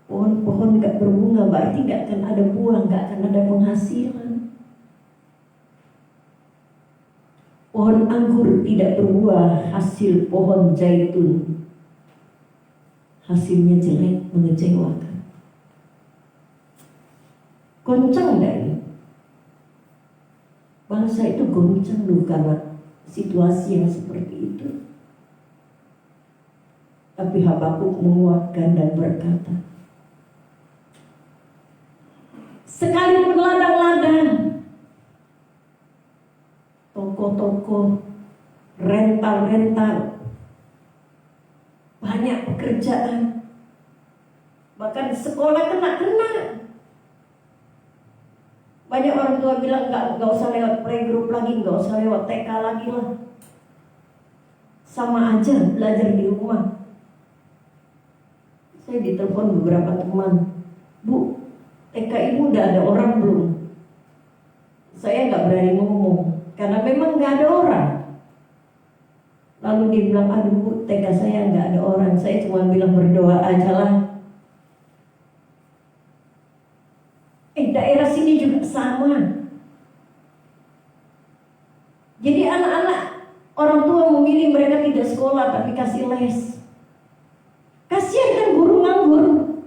Pohon-pohon gak berbunga berarti gak akan ada buah, gak akan ada penghasilan. Pohon anggur tidak berbuah, hasil pohon zaitun hasilnya jelek, mengecewakan. Goncang gak ini? Bangsa itu goncang loh karena situasi yang seperti itu. Tapi Habakuk menguatkan dan berkata, sekalipun ladang-ladang, toko-toko, rental-rental, banyak pekerjaan, bahkan sekolah kena. Banyak orang tua bilang gak usah lewat playgroup lagi, gak usah lewat TK lagi lah. Sama aja belajar di rumah. Saya ditelepon beberapa teman, Bu, TK ibu udah ada orang belum? Saya gak berani ngomong, karena memang gak ada orang. Lalu dia bilang, aduh Bu, TK saya gak ada orang. Saya cuma bilang berdoa aja lah. Daerah sini juga sama. Jadi anak-anak, orang tua memilih mereka tidak sekolah tapi kasih les. Kasihan kan guru nganggur.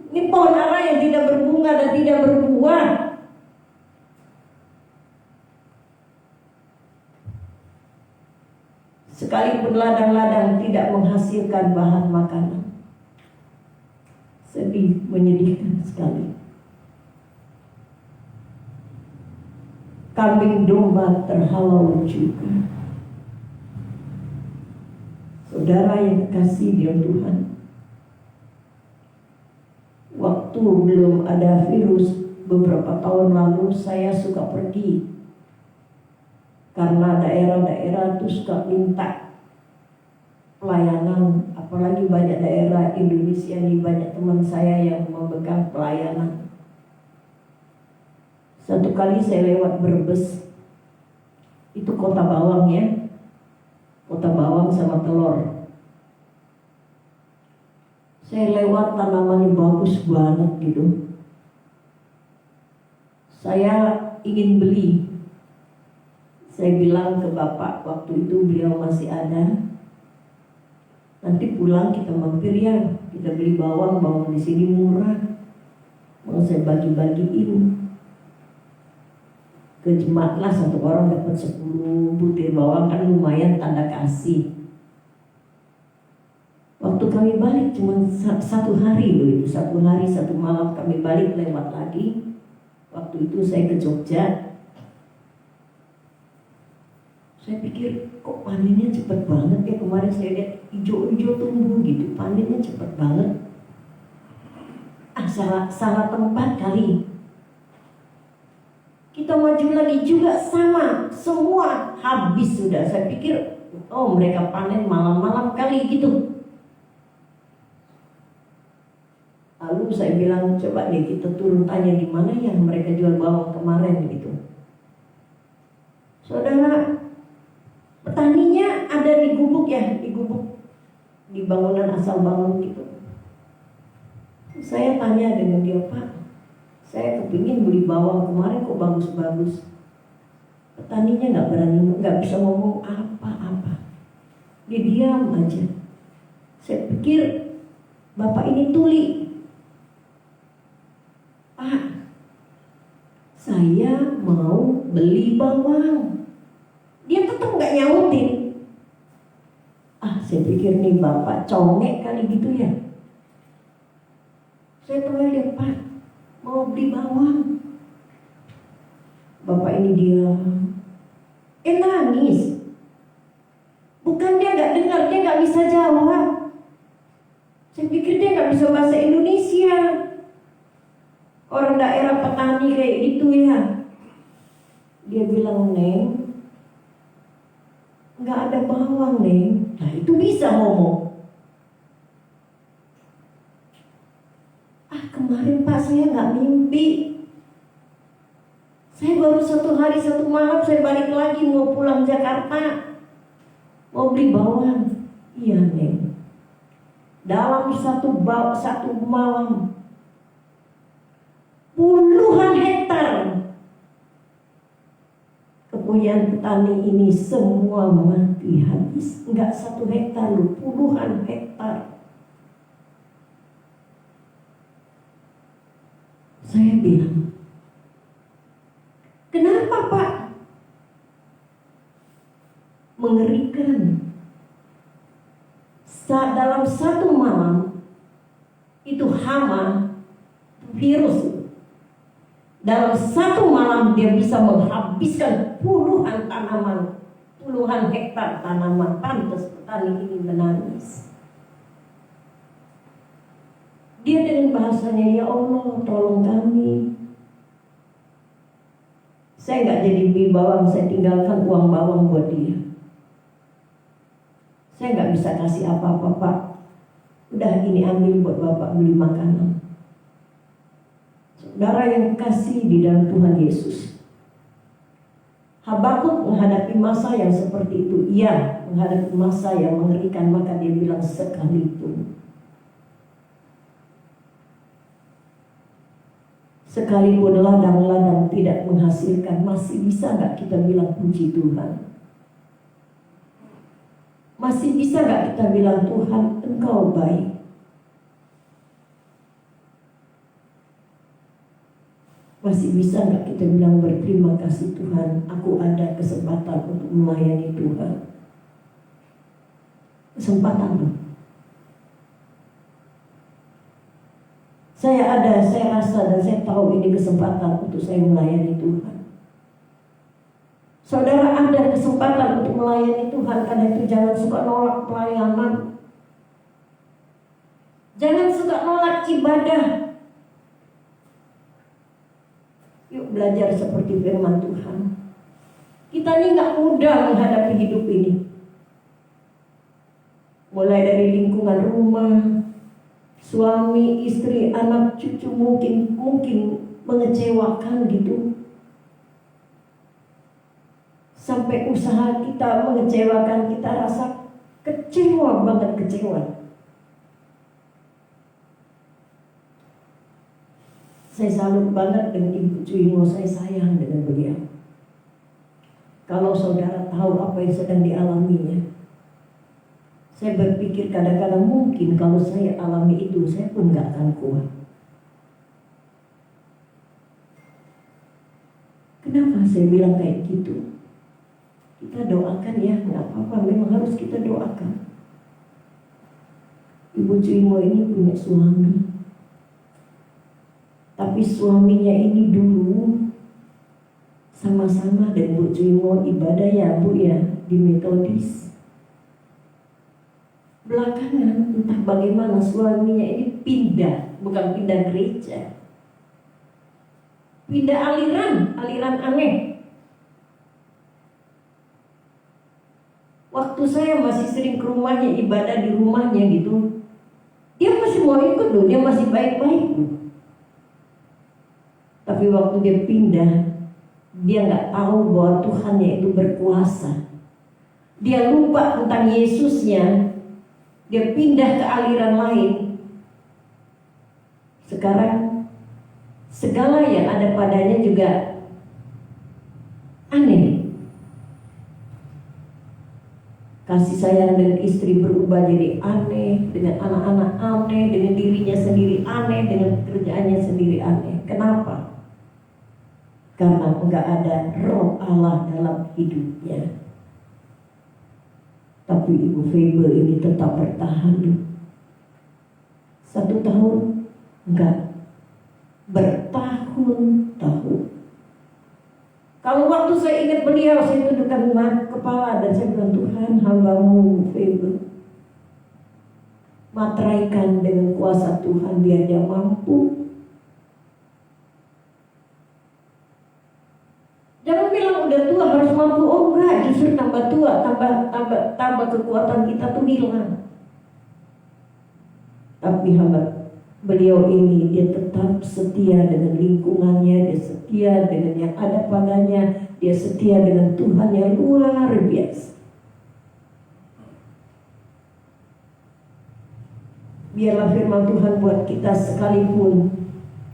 Ini pohon ara yang tidak berbunga dan tidak berbuah. Sekalipun ladang-ladang tidak menghasilkan bahan makanan. Sedih, menyedihkan sekali. Kambing domba terhalau juga. Saudara yang kasih di Tuhan, waktu belum ada virus beberapa tahun lalu, saya suka pergi karena daerah-daerah itu suka minta pelayanan. Apalagi banyak daerah Indonesia ini, banyak teman saya yang memegang pelayanan. Satu kali saya lewat Brebes, itu kota bawang ya, kota bawang sama telur. Saya lewat tanamannya bagus banget gitu. Saya ingin beli. Saya bilang ke bapak, waktu itu beliau masih ada. Nanti pulang kita mampir ya, kita beli bawang di sini murah. Mau saya bagi-bagiin. Ke jemaat lah, satu orang dapat 10 butir bawang, kan lumayan, tanda kasih. Waktu kami balik cuma satu hari loh itu, satu hari satu malam kami balik lewat lagi. Waktu itu saya ke Jogja. Saya pikir kok panennya cepet banget ya, kemarin saya lihat hijau-hijau tumbuh gitu, panennya cepet banget. Salah tempat kali. Kita maju lagi juga sama, semua habis sudah. Saya pikir, oh mereka panen malam-malam kali gitu. Lalu saya bilang, coba deh kita turun tanya di mana ya mereka jual bawang kemarin gitu. Saudara, petaninya ada di gubuk ya, di gubuk, di bangunan asal bangun gitu. Saya tanya dengan dia, Pak, saya kepingin beli bawang kemarin kok bagus-bagus. Petaninya nggak berani, nggak bisa ngomong apa-apa. Dia diam aja. Saya pikir bapak ini tuli. Pak, saya mau beli bawang. Dia tetap nggak nyautin. Saya pikir nih bapak congek kali gitu ya. Saya panggil dia, Pak, mau beli bawang. Bapak ini dia nangis. Bukan dia nggak dengar, dia nggak bisa jawab. Saya pikir dia nggak bisa bahasa Indonesia. Orang daerah petani kayak gitu ya. Dia bilang, Neng, nggak ada bawang, Neng. Nah itu bisa ngomong. Kemarin Pak saya nggak mimpi. Saya baru 1 hari 1 malam saya balik lagi mau pulang Jakarta. Mau beli bawang. Iya, Neng. Dalam satu malam puluhan hektar kepunyaan petani ini semua mati habis. Enggak 1 hektar loh, puluhan hektar. Saya bilang, kenapa Pak? Mengerikan. Dalam 1 malam itu hama, virus. Dalam 1 malam dia bisa menghabiskan puluhan tanaman, puluhan hektar tanaman. Pantas petani ini menangis. Dia dengan bahasanya, ya Allah tolong kami. Saya nggak jadi beli bawang, saya tinggalkan uang bawang buat dia. Saya nggak bisa kasih apa-apa, Pak. Udah ini ambil buat Bapak beli makanan. Saudara yang kasih di dalam Tuhan Yesus, Habakuk menghadapi masa yang seperti itu. Iya, menghadapi masa yang mengerikan, maka dia bilang sekalipun. Sekalipun ladang-ladang tidak menghasilkan, masih bisa gak kita bilang puji Tuhan? Masih bisa gak kita bilang Tuhan Engkau baik? Masih bisa gak kita bilang berterima kasih Tuhan, aku ada kesempatan untuk melayani Tuhan? Kesempatan loh. Saya rasa dan saya tahu ini kesempatan untuk saya melayani Tuhan. Saudara ada kesempatan untuk melayani Tuhan, karena itu jangan suka nolak pelayanan. Jangan suka nolak ibadah. Yuk belajar seperti firman Tuhan. Kita ini gak mudah menghadapi hidup ini. Mulai dari lingkungan rumah, suami, istri, anak, cucu mungkin mengecewakan gitu. Sampai usaha kita mengecewakan, kita rasa kecewa banget, kecewa. Saya salut banget dengan Ibu Cuimo, saya sayang dengan beliau. Kalau saudara tahu apa yang sedang dialaminya, saya berpikir kadang-kadang mungkin kalau saya alami itu, saya pun gak akan kuat. Kenapa saya bilang kayak gitu? Kita doakan ya, gak apa-apa, memang harus kita doakan. Ibu Cuimo ini punya suami. Tapi suaminya ini dulu sama-sama dan Bu Cuimo ibadah ya Bu ya, di Metodis. Belakangan entah bagaimana suaminya ini pindah, bukan pindah gereja. pindah aliran aneh. Waktu saya masih sering ke rumahnya, ibadah di rumahnya gitu, dia masih mau ikut loh, dia masih baik-baik loh. Tapi waktu dia pindah, dia nggak tahu bahwa Tuhannya itu berkuasa. Dia lupa tentang Yesusnya. Dia pindah ke aliran lain. Sekarang segala yang ada padanya juga aneh. Kasih sayang dengan istri berubah jadi aneh, dengan anak-anak aneh, dengan dirinya sendiri aneh, dengan kerjaannya sendiri aneh. Kenapa? Karena enggak ada roh Allah dalam hidupnya. Tapi Ibu Febe ini tetap bertahan. 1 tahun enggak, bertahun-tahun. Kalau waktu saya ingat beliau, saya tundukkan kepala dan saya bilang, Tuhan, hamba-Mu Febe, materaikan dengan kuasa Tuhan biar dia mampu. Jangan bilang udah tua harus mampu. Oh enggak, justru tambah tua, tambah kekuatan kita tuh hilang. Tapi beliau ini dia tetap setia dengan lingkungannya, dia setia dengan yang ada padanya, dia setia dengan Tuhan yang luar biasa. Biarlah firman Tuhan buat kita, sekalipun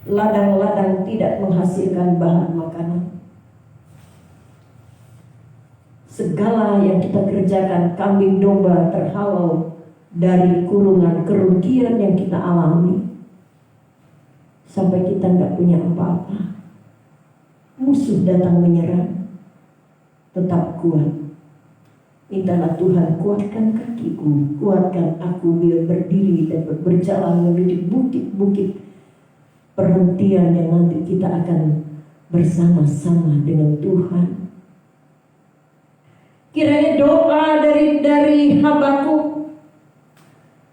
ladang-ladang tidak menghasilkan bahan makanan, segala yang kita kerjakan, kambing domba terhalau dari kurungan kerugian yang kita alami, sampai kita nggak punya apa-apa, musuh datang menyerang, tetap kuat. Mintalah Tuhan, kuatkan kakiku, kuatkan aku biar berdiri dan berjalan menuju bukit-bukit perhentian yang nanti kita akan bersama-sama dengan Tuhan. Kiranya doa dari Habakuk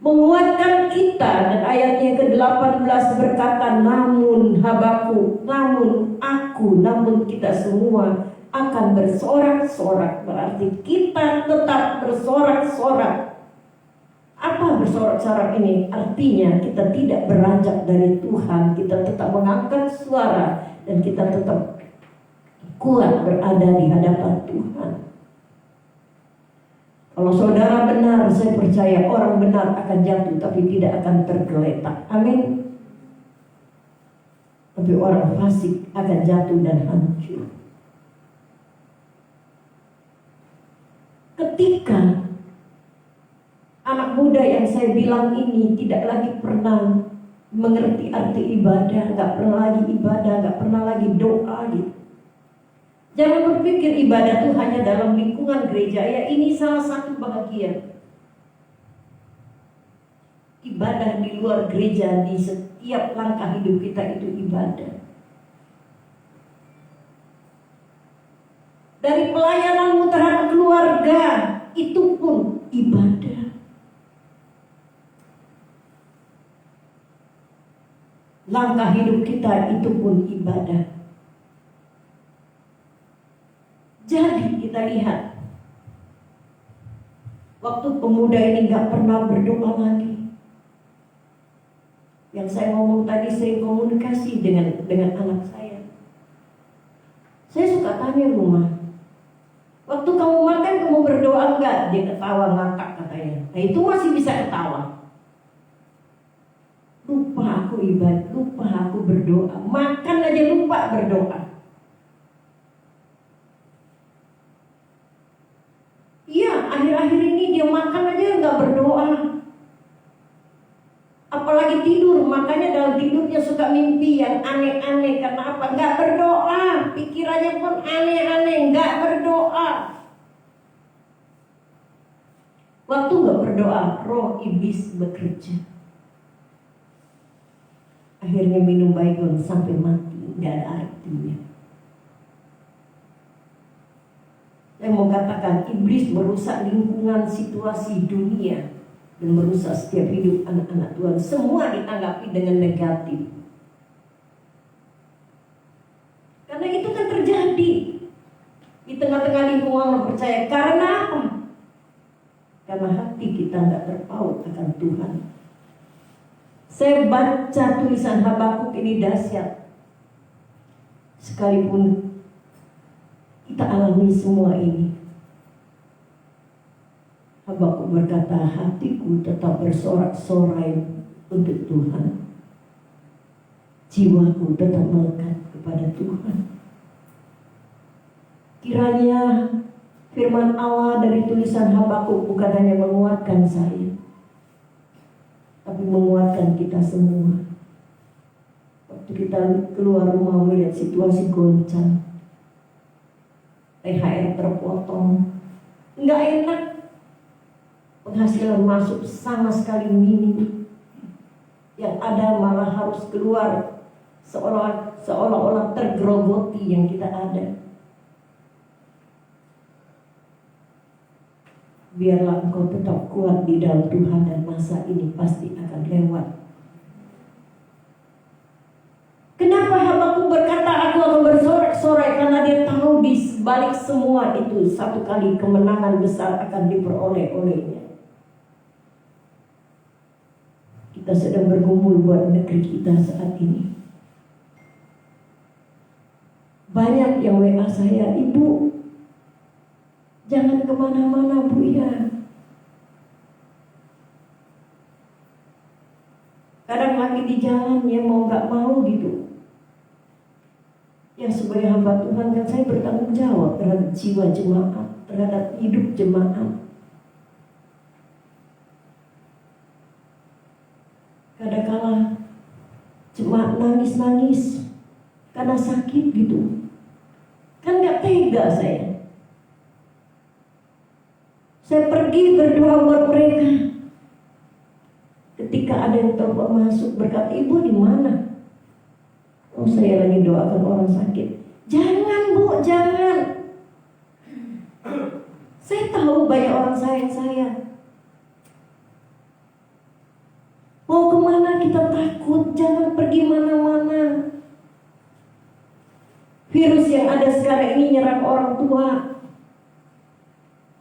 menguatkan kita, dan ayatnya ke-18 berkata, namun Habakuk, namun aku, namun kita semua akan bersorak-sorak. Berarti kita tetap bersorak-sorak. Apa bersorak-sorak ini? Artinya kita tidak beranjak dari Tuhan, kita tetap mengangkat suara dan kita tetap kuat berada di hadapan Tuhan. Kalau saudara benar, saya percaya orang benar akan jatuh tapi tidak akan tergeletak. Amin. Tapi orang fasik akan jatuh dan hancur. Ketika anak muda yang saya bilang ini tidak lagi pernah mengerti arti ibadah, nggak pernah lagi ibadah, nggak pernah lagi doa gitu. Jangan berpikir ibadah itu hanya dalam lingkungan gereja. Ya, ini salah satu bagian. Ibadah di luar gereja, di setiap langkah hidup kita itu ibadah. Dari pelayananmu terhadap keluarga, itu pun ibadah. Langkah hidup kita itu pun ibadah. Jadi kita lihat, waktu pemuda ini gak pernah berdoa lagi. Yang saya ngomong tadi, saya komunikasi dengan anak saya. Saya suka tanya rumah, waktu kamu makan kamu berdoa enggak? Dia ketawa ngakak katanya. Nah itu masih bisa ketawa. Lupa aku ibadah, lupa aku berdoa. Makan aja lupa berdoa. Iya, akhir-akhir ini dia makan aja nggak berdoa. Apalagi tidur, makanya dalam tidurnya suka mimpi yang aneh-aneh. Karena apa? Nggak berdoa. Pikirannya pun aneh-aneh, nggak berdoa. Waktu nggak berdoa, roh iblis bekerja. Akhirnya minum baygon sampai mati, nggak ada artinya. Saya mau katakan, iblis merusak lingkungan situasi dunia dan merusak setiap hidup anak-anak Tuhan. Semua ditanggapi dengan negatif. semua orang percaya. Karena apa? Karena hati kita nggak terpaut akan Tuhan. Saya baca tulisan Habakuk ini dahsyat. Sekalipun kita alami semua ini, Habakuk berkata, hatiku tetap bersorak-sorai untuk Tuhan. Jiwaku tetap melekat kepada Tuhan. Kiranya firman Allah dari tulisan Habakuk bukan hanya menguatkan saya, tapi menguatkan kita semua. Waktu kita keluar rumah melihat situasi goncang, THR terpotong, nggak enak, penghasilan masuk sama sekali minim, yang ada malah harus keluar seolah-olah tergerogoti yang kita ada. Biarlah engkau tetap kuat di dalam Tuhan, dan masa ini pasti akan lewat. Kenapa Habakuk berkata aku akan bersorak-sorai? Karena dia tahu di balik semua itu satu kali kemenangan besar akan diperoleh olehnya. Kita sedang bergumul buat negeri kita saat ini. Banyak yang WA saya, Ibu, jangan kemana-mana Bu ya. Kadang lagi di jalan ya mau gak mau gitu. Ya sebagai hamba Tuhan kan saya bertanggung jawab terhadap jiwa jemaat, terhadap hidup jemaat. Kadang-kala jemaat nangis-nangis karena sakit gitu. Kan gak tega saya. Saya pergi berdoa buat mereka. Ketika ada yang telepon masuk berkata, Ibu di mana? Oh, saya lagi doakan orang sakit. Jangan Bu, jangan. Saya tahu banyak orang sayang saya. Mau kemana kita takut, jangan pergi mana-mana. Virus yang ada sekarang ini nyerang orang tua.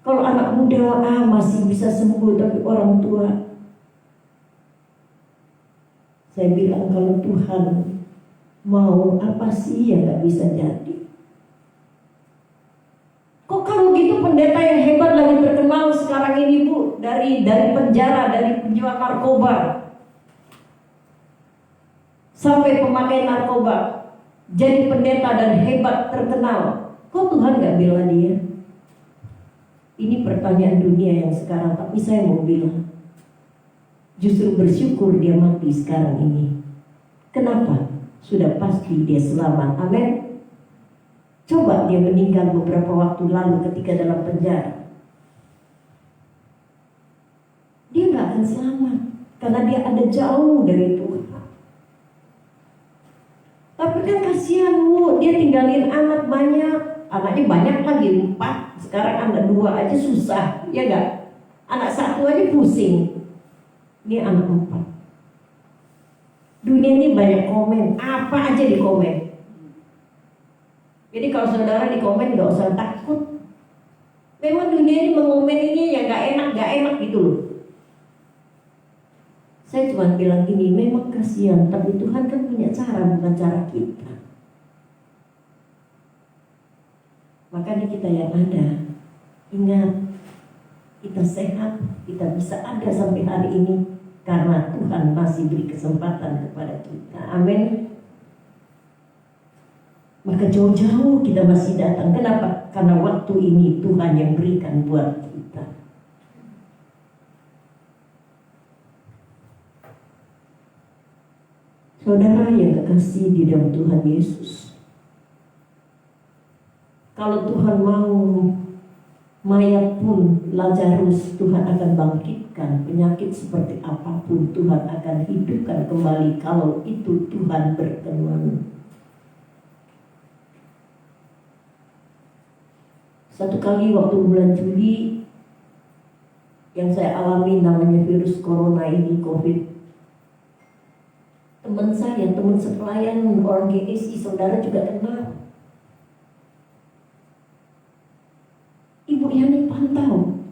Kalau anak muda masih bisa sembuh, tapi orang tua, saya bilang kalau Tuhan mau apa sih yang gak bisa jadi. Kok kalau gitu pendeta yang hebat lagi terkenal sekarang ini Bu, dari penjara, dari penjual narkoba sampai pemakai narkoba, jadi pendeta dan hebat terkenal. Kok Tuhan gak bela dia? Ini pertanyaan dunia yang sekarang, tapi saya mau bilang, justru bersyukur dia mati sekarang ini. Kenapa? Sudah pasti dia selamat. Amin. Coba dia meninggal beberapa waktu lalu ketika dalam penjara, dia gak akan selamat karena dia ada jauh dari Tuhan. Tapi kan kasihan Bu, dia tinggalin anak banyak. Anaknya banyak lagi, 4. Sekarang anak 2 aja susah, ya gak? Anak 1 aja pusing. Ini anak 4. Dunia ini banyak komen, apa aja di komen. Jadi kalau saudara di komen gak usah takut. Memang dunia ini mengomen ini yang gak enak gitu loh. Saya cuma bilang gini, memang kasihan, tapi Tuhan kan punya cara, bukan cara kita. Makanya kita yang ada, ingat, kita sehat, kita bisa ada sampai hari ini karena Tuhan masih beri kesempatan kepada kita. Amin. Maka jauh-jauh kita masih datang. Kenapa? Karena waktu ini Tuhan yang berikan buat kita. Saudara yang kekasih di dalam Tuhan Yesus, kalau Tuhan mau, mayat pun Lazarus Tuhan akan bangkitkan. Penyakit seperti apapun Tuhan akan hidupkan kembali kalau itu Tuhan berkenan. Satu kali waktu bulan Juli yang saya alami namanya virus corona ini, COVID. Teman saya, teman sepelayan orang GSI, saudara juga kenal. tahu.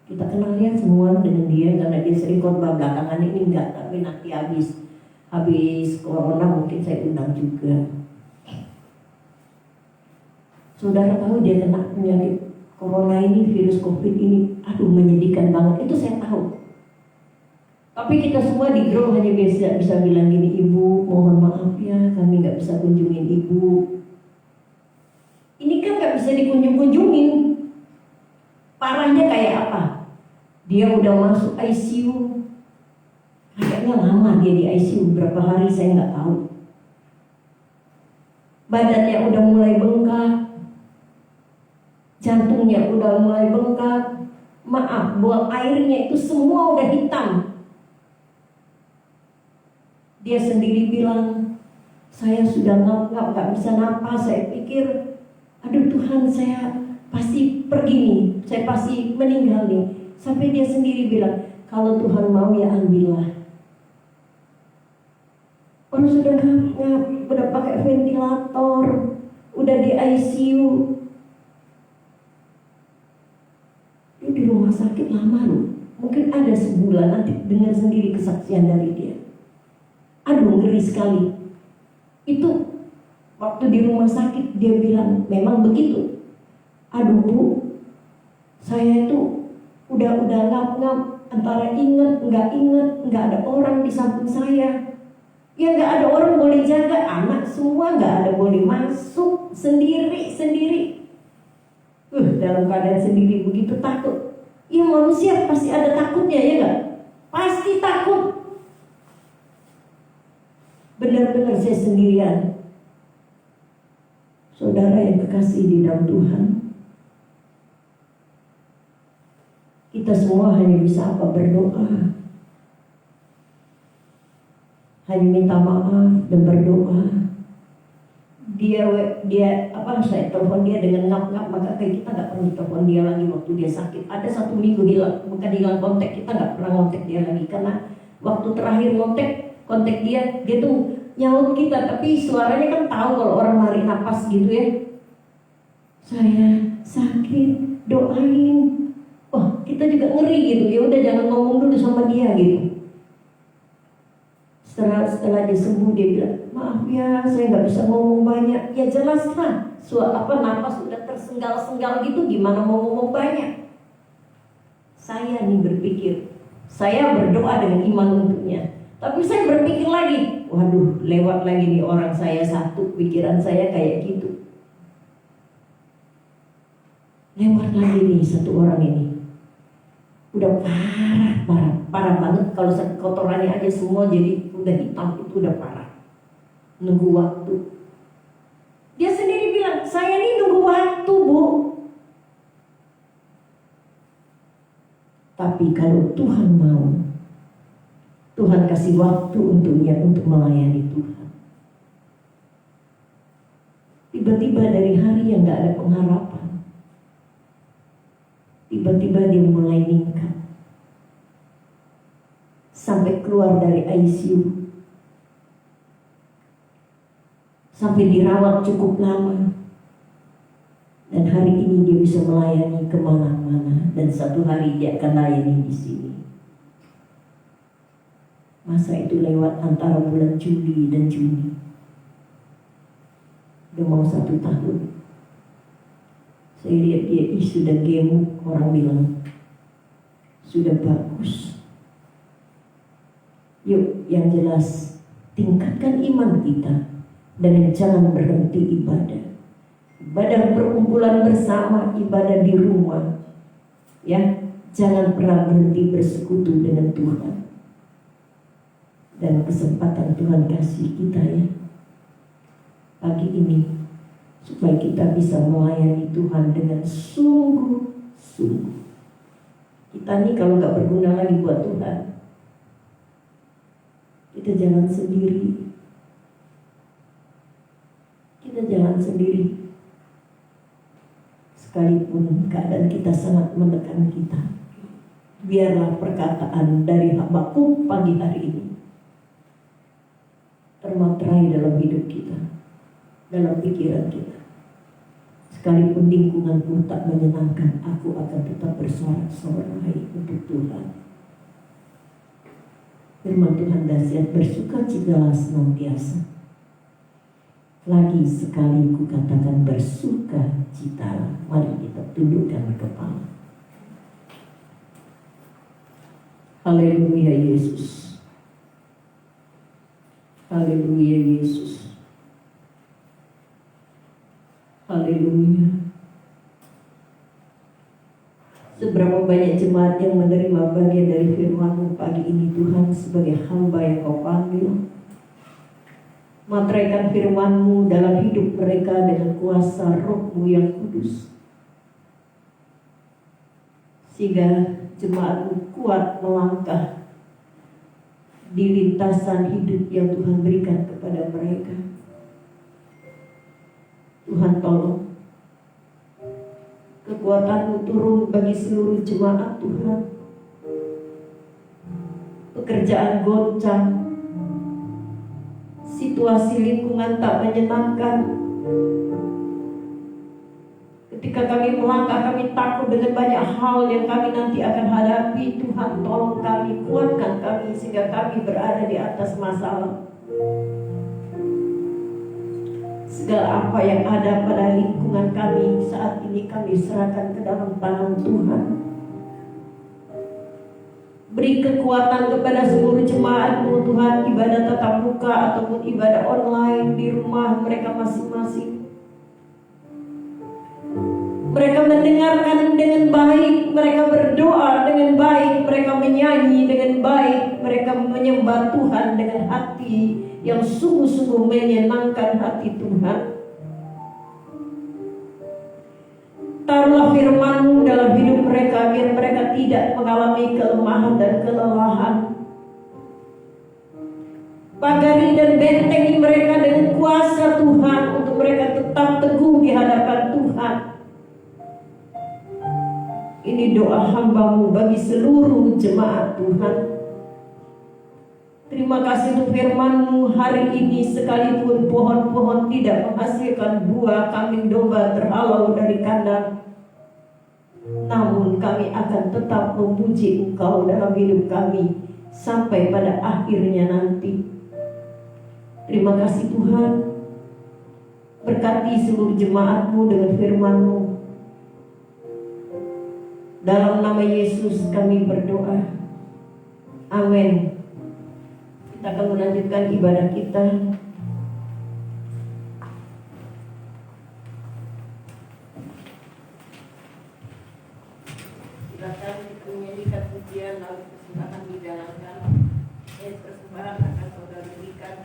Kita kenal dia semua dengan dia karena dia sering khotbah. Belakangan ini enggak, tapi nanti habis corona mungkin saya undang juga. Saudara tahu dia kena penyakit corona ini, virus COVID ini, aduh menyedihkan banget. Itu saya tahu. Tapi kita semua di grup hanya bisa bilang gini, Ibu mohon maaf ya, kami nggak bisa kunjungin Ibu. Ini kan nggak bisa dikunjung-kunjungin. Parahnya kayak apa? Dia udah masuk ICU. Kayaknya lama dia di ICU, berapa hari saya nggak tahu. Badannya udah mulai bengkak, jantungnya udah mulai bengkak. Maaf, buang airnya itu semua udah hitam. Dia sendiri bilang, saya sudah ngap-ngap, gak bisa napas. Saya pikir, aduh Tuhan, saya pasti pergi nih, saya pasti meninggal nih. Sampai dia sendiri bilang, kalau Tuhan mau ya ambillah. Orang sudah ngap-ngap, udah pakai ventilator, udah di ICU. Dia di rumah sakit lama loh. Mungkin ada sebulan, nanti dengar sendiri kesaksian dari dia. Aduh ngeri sekali. Itu waktu di rumah sakit dia bilang memang begitu. Aduh Bu, saya itu udah ngap-ngap, antara ingat, nggak ada orang di samping saya. Ya nggak ada orang boleh jaga, anak semua nggak ada boleh masuk, sendiri. Dalam keadaan sendiri begitu takut. Ya manusia pasti ada takutnya ya nggak? Pasti takut. Benar-benar saya sendirian. Saudara yang kekasih di dalam Tuhan, kita semua hanya bisa apa? Berdoa. Hanya minta maaf dan berdoa. Saya telepon dia dengan ngap-ngap, maka kayak kita nggak pernah telepon dia lagi waktu dia sakit. Ada 1 minggu bukan hilang kontak, kita nggak pernah kontak dia lagi karena waktu terakhir kontak dia tuh nyaut kita, tapi suaranya kan tahu kalau orang narik napas gitu ya. Saya sakit, doain. Wah, kita juga ngeri gitu. Ya udah jangan ngomong dulu sama dia gitu. Setelah dia sembuh dia bilang, maaf ya saya nggak bisa ngomong banyak. Ya jelas lah, napas udah tersenggal-senggal gitu, gimana mau ngomong banyak. Saya nih berpikir, saya berdoa dengan iman untuknya. Tapi saya berpikir lagi, waduh lewat lagi nih orang saya satu, pikiran saya kayak gitu. Lewat lagi nih satu orang ini. Udah parah banget. Kalau kotorannya aja semua jadi udah hitam, itu udah parah. Nunggu waktu. Dia sendiri bilang, saya ini nunggu waktu Bu. Tapi kalau Tuhan mau, Tuhan kasih waktu untuknya untuk melayani Tuhan. Tiba-tiba dari hari yang gak ada pengharapan, tiba-tiba dia mulai meningkat. Sampai keluar dari ICU, sampai dirawat cukup lama. Dan hari ini dia bisa melayani kemana-mana. Dan satu hari dia akan layani di sini. Masa itu lewat antara bulan Juli dan Juni. Udah mau 1 tahun. Saya lihat dia sudah gemuk, orang bilang sudah bagus. Yuk yang jelas tingkatkan iman kita dan jangan berhenti ibadah. Ibadah perkumpulan bersama, ibadah di rumah. Ya, jangan pernah berhenti bersekutu dengan Tuhan. Dan kesempatan Tuhan kasih kita ya pagi ini supaya kita bisa melayani Tuhan dengan sungguh-sungguh. Kita nih kalau nggak berguna lagi buat Tuhan, kita jalan sendiri. Kita jalan sendiri. Sekalipun keadaan kita sangat menekan kita, biarlah perkataan dari Habakuk pagi hari ini termaterai dalam hidup kita, dalam pikiran kita. Sekalipun lingkunganku tak menyenangkan, aku akan tetap bersorak-sorai untuk Tuhan. Firman Tuhan dahsyat, bersukacitalah senantiasa. Lagi sekali ku katakan bersukacitalah. Mari kita tundukkan kepala. Haleluya Yesus. Haleluya Yesus. Haleluya. Seberapa banyak jemaat yang menerima bagian dari firman-Mu pagi ini Tuhan, sebagai hamba yang Kau panggil. Materaikan firman-Mu dalam hidup mereka dengan kuasa Roh-Mu yang kudus, sehingga jemaat-Mu kuat melangkah di lintasan hidup yang Tuhan berikan kepada mereka. Tuhan tolong kekuatan-Mu turun bagi seluruh jemaat Tuhan. Pekerjaan goncang, situasi lingkungan tak menyenangkan. Ketika kami melangkah, kami takut dengan banyak hal yang kami nanti akan hadapi. Tuhan tolong kami, kuatkan kami sehingga kami berada di atas masalah. Segala apa yang ada pada lingkungan kami saat ini kami serahkan ke dalam tangan Tuhan. Beri kekuatan kepada seluruh jemaat-Mu Tuhan, ibadah tatap muka ataupun ibadah online di rumah mereka masing-masing. Mereka mendengarkan dengan baik, mereka berdoa dengan baik, mereka menyanyi dengan baik, mereka menyembah Tuhan dengan hati yang sungguh-sungguh menyenangkan hati Tuhan. Taruhlah firman-Mu dalam hidup mereka, biar mereka tidak mengalami kelemahan dan kelelahan. Pagari dan bentengi mereka dengan kuasa Tuhan, untuk mereka tetap teguh di hadapan Tuhan. Ini doa hamba-Mu bagi seluruh jemaat Tuhan. Terima kasih untuk firman-Mu hari ini, sekalipun pohon-pohon tidak menghasilkan buah, kambing domba terhalau dari kandang, namun kami akan tetap memuji Engkau dalam hidup kami sampai pada akhirnya nanti. Terima kasih Tuhan. Berkati seluruh jemaat-Mu dengan firman-Mu. Dalam nama Yesus kami berdoa. Amin. Kita akan melanjutkan ibadah kita. Silakan kita menyanyikan pujian lalu persembahan dijalankan. Persembahan akan saudara berikan.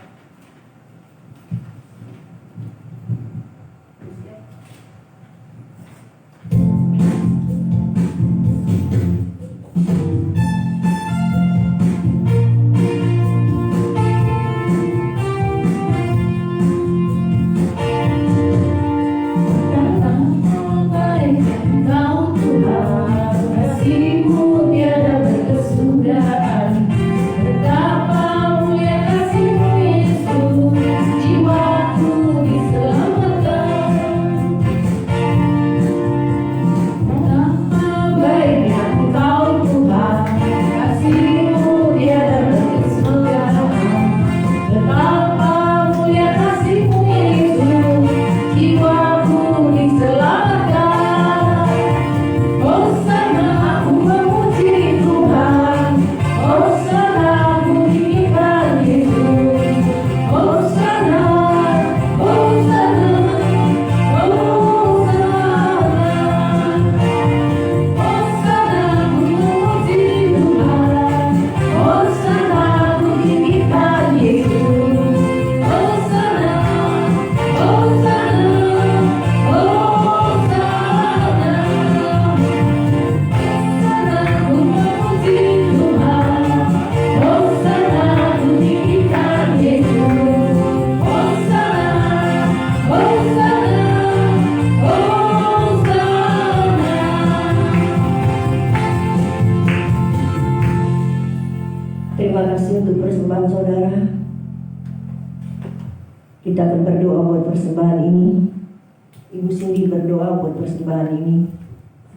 Ibu Cindy berdoa buat persembahan ini.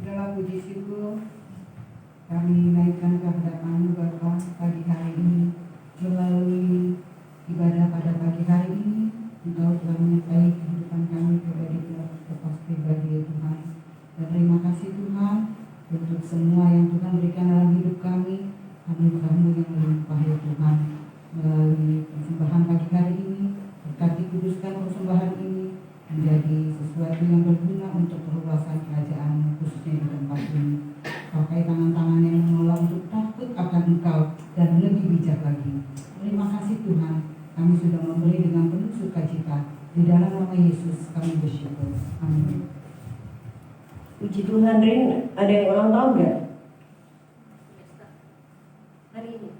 Segala puji syukur kami naikkan ke hadapan-Mu Bapa pagi hari ini. Melalui ibadah pada pagi hari ini, Engkau telah menyertai kehidupan kami pribadi ya Tuhan. Dan terima kasih Tuhan untuk semua yang Tuhan berikan dalam hidup kami, anugerah-Mu yang melimpah ya Tuhan. Melalui persembahan pagi hari ini, berkati kuduskan persembahan ini menjadi sesuatu yang berguna untuk perluasan kerajaan khususnya di tempat ini. Pakai tangan-tangan yang menolak untuk takut akan Engkau dan lebih bijak lagi. Terima kasih Tuhan, kami sudah memberi dengan penuh sukacita. Di dalam nama Yesus kami bersyukur. Amin. Puji Tuhan, Rin, ada yang ulang tahun nggak? Hari ini.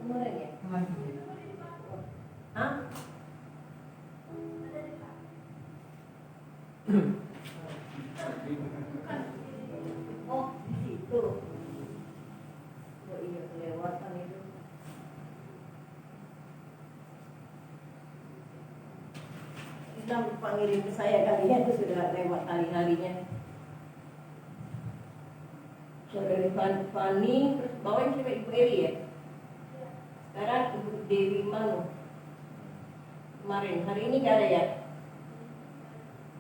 Kemarin ya? Hah? Oh, di situ. Oh iya, kelewatan itu. Islam panggilin ke saya kali ya, itu sudah lewat hari-harinya. Saudari Fani, terus bawain siapa Ibu Eli ya? Sekarang Ibu Dewi Manu. Kemarin, hari ini gak ada ya?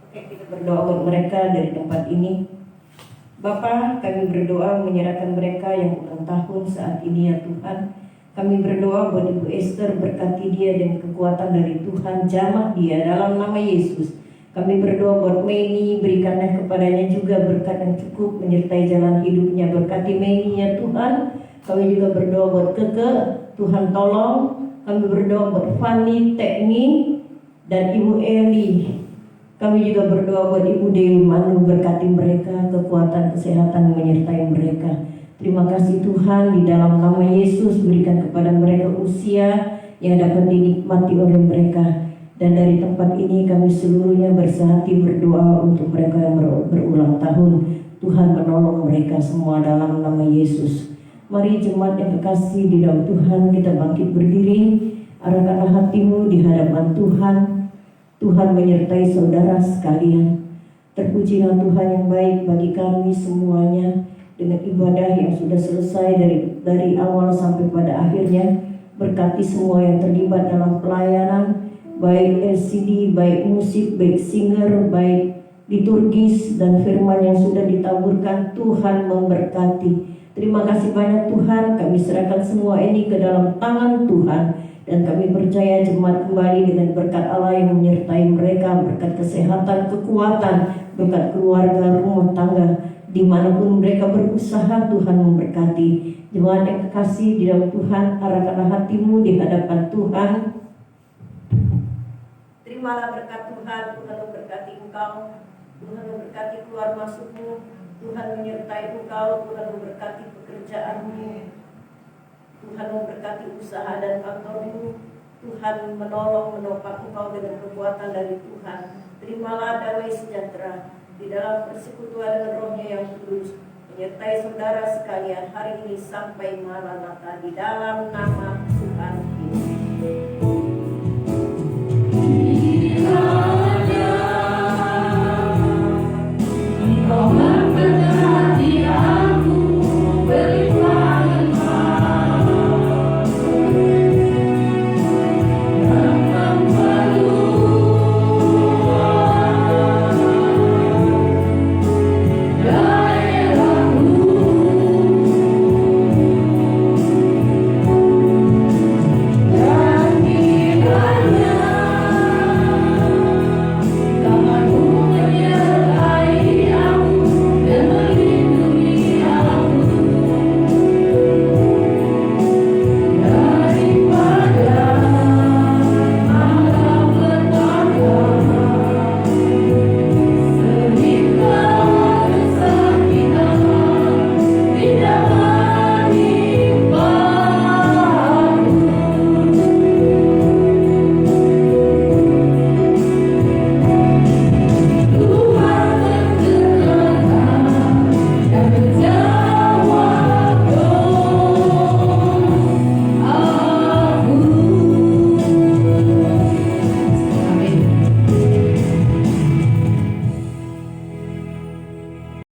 Oke, kita Berdoa buat mereka dari tempat ini. Bapa, kami berdoa menyerahkan mereka yang ulang tahun saat ini ya Tuhan. Kami berdoa buat Ibu Esther, berkati dia dan kekuatan dari Tuhan, jamah dia dalam nama Yesus. Kami berdoa buat Meni, berikanlah kepadanya juga berkat yang cukup menyertai jalan hidupnya. Berkati Meni ya Tuhan. Kami juga berdoa buat Keke, Tuhan tolong. Kami berdoa buat Fani, Tekni, dan Ibu Eli. Kami juga berdoa buat Ibu Dewi Manu, berkati mereka, kekuatan, kesehatan menyertai mereka. Terima kasih Tuhan, di dalam nama Yesus berikan kepada mereka usia yang dapat dinikmati oleh mereka. Dan dari tempat ini kami seluruhnya bersehati berdoa untuk mereka yang berulang tahun. Tuhan menolong mereka semua dalam nama Yesus. Mari jemaat yang kekasih di dalam Tuhan, kita bangkit berdiri. Arahkanlah hatimu di hadapan Tuhan. Tuhan menyertai saudara sekalian. Terpujilah Tuhan yang baik bagi kami semuanya. Dengan ibadah yang sudah selesai dari awal sampai pada akhirnya, berkati semua yang terlibat dalam pelayanan, baik LCD, baik musik, baik singer, baik liturgis dan firman yang sudah ditaburkan. Tuhan memberkati. Terima kasih banyak Tuhan, kami serahkan semua ini ke dalam tangan Tuhan. Dan kami percaya jemaat kembali dengan berkat Allah yang menyertai mereka, berkat kesehatan, kekuatan, berkat keluarga, rumah tangga. Dimanapun mereka berusaha, Tuhan memberkati. Jemaat yang kekasih di dalam Tuhan, arahkanlah hatimu di hadapan Tuhan. Terimalah berkat Tuhan, Tuhan memberkati engkau, Tuhan memberkati keluar masukmu, Tuhan menyertai engkau, Tuhan memberkati pekerjaanmu, Tuhan memberkati usaha dan kantormu, Tuhan menolong, menopang engkau dengan kekuatan dari Tuhan. Terimalah damai sejahtera di dalam persekutuan dengan Roh-Nya yang kudus, menyertai saudara sekalian hari ini sampai Maranatha di dalam nama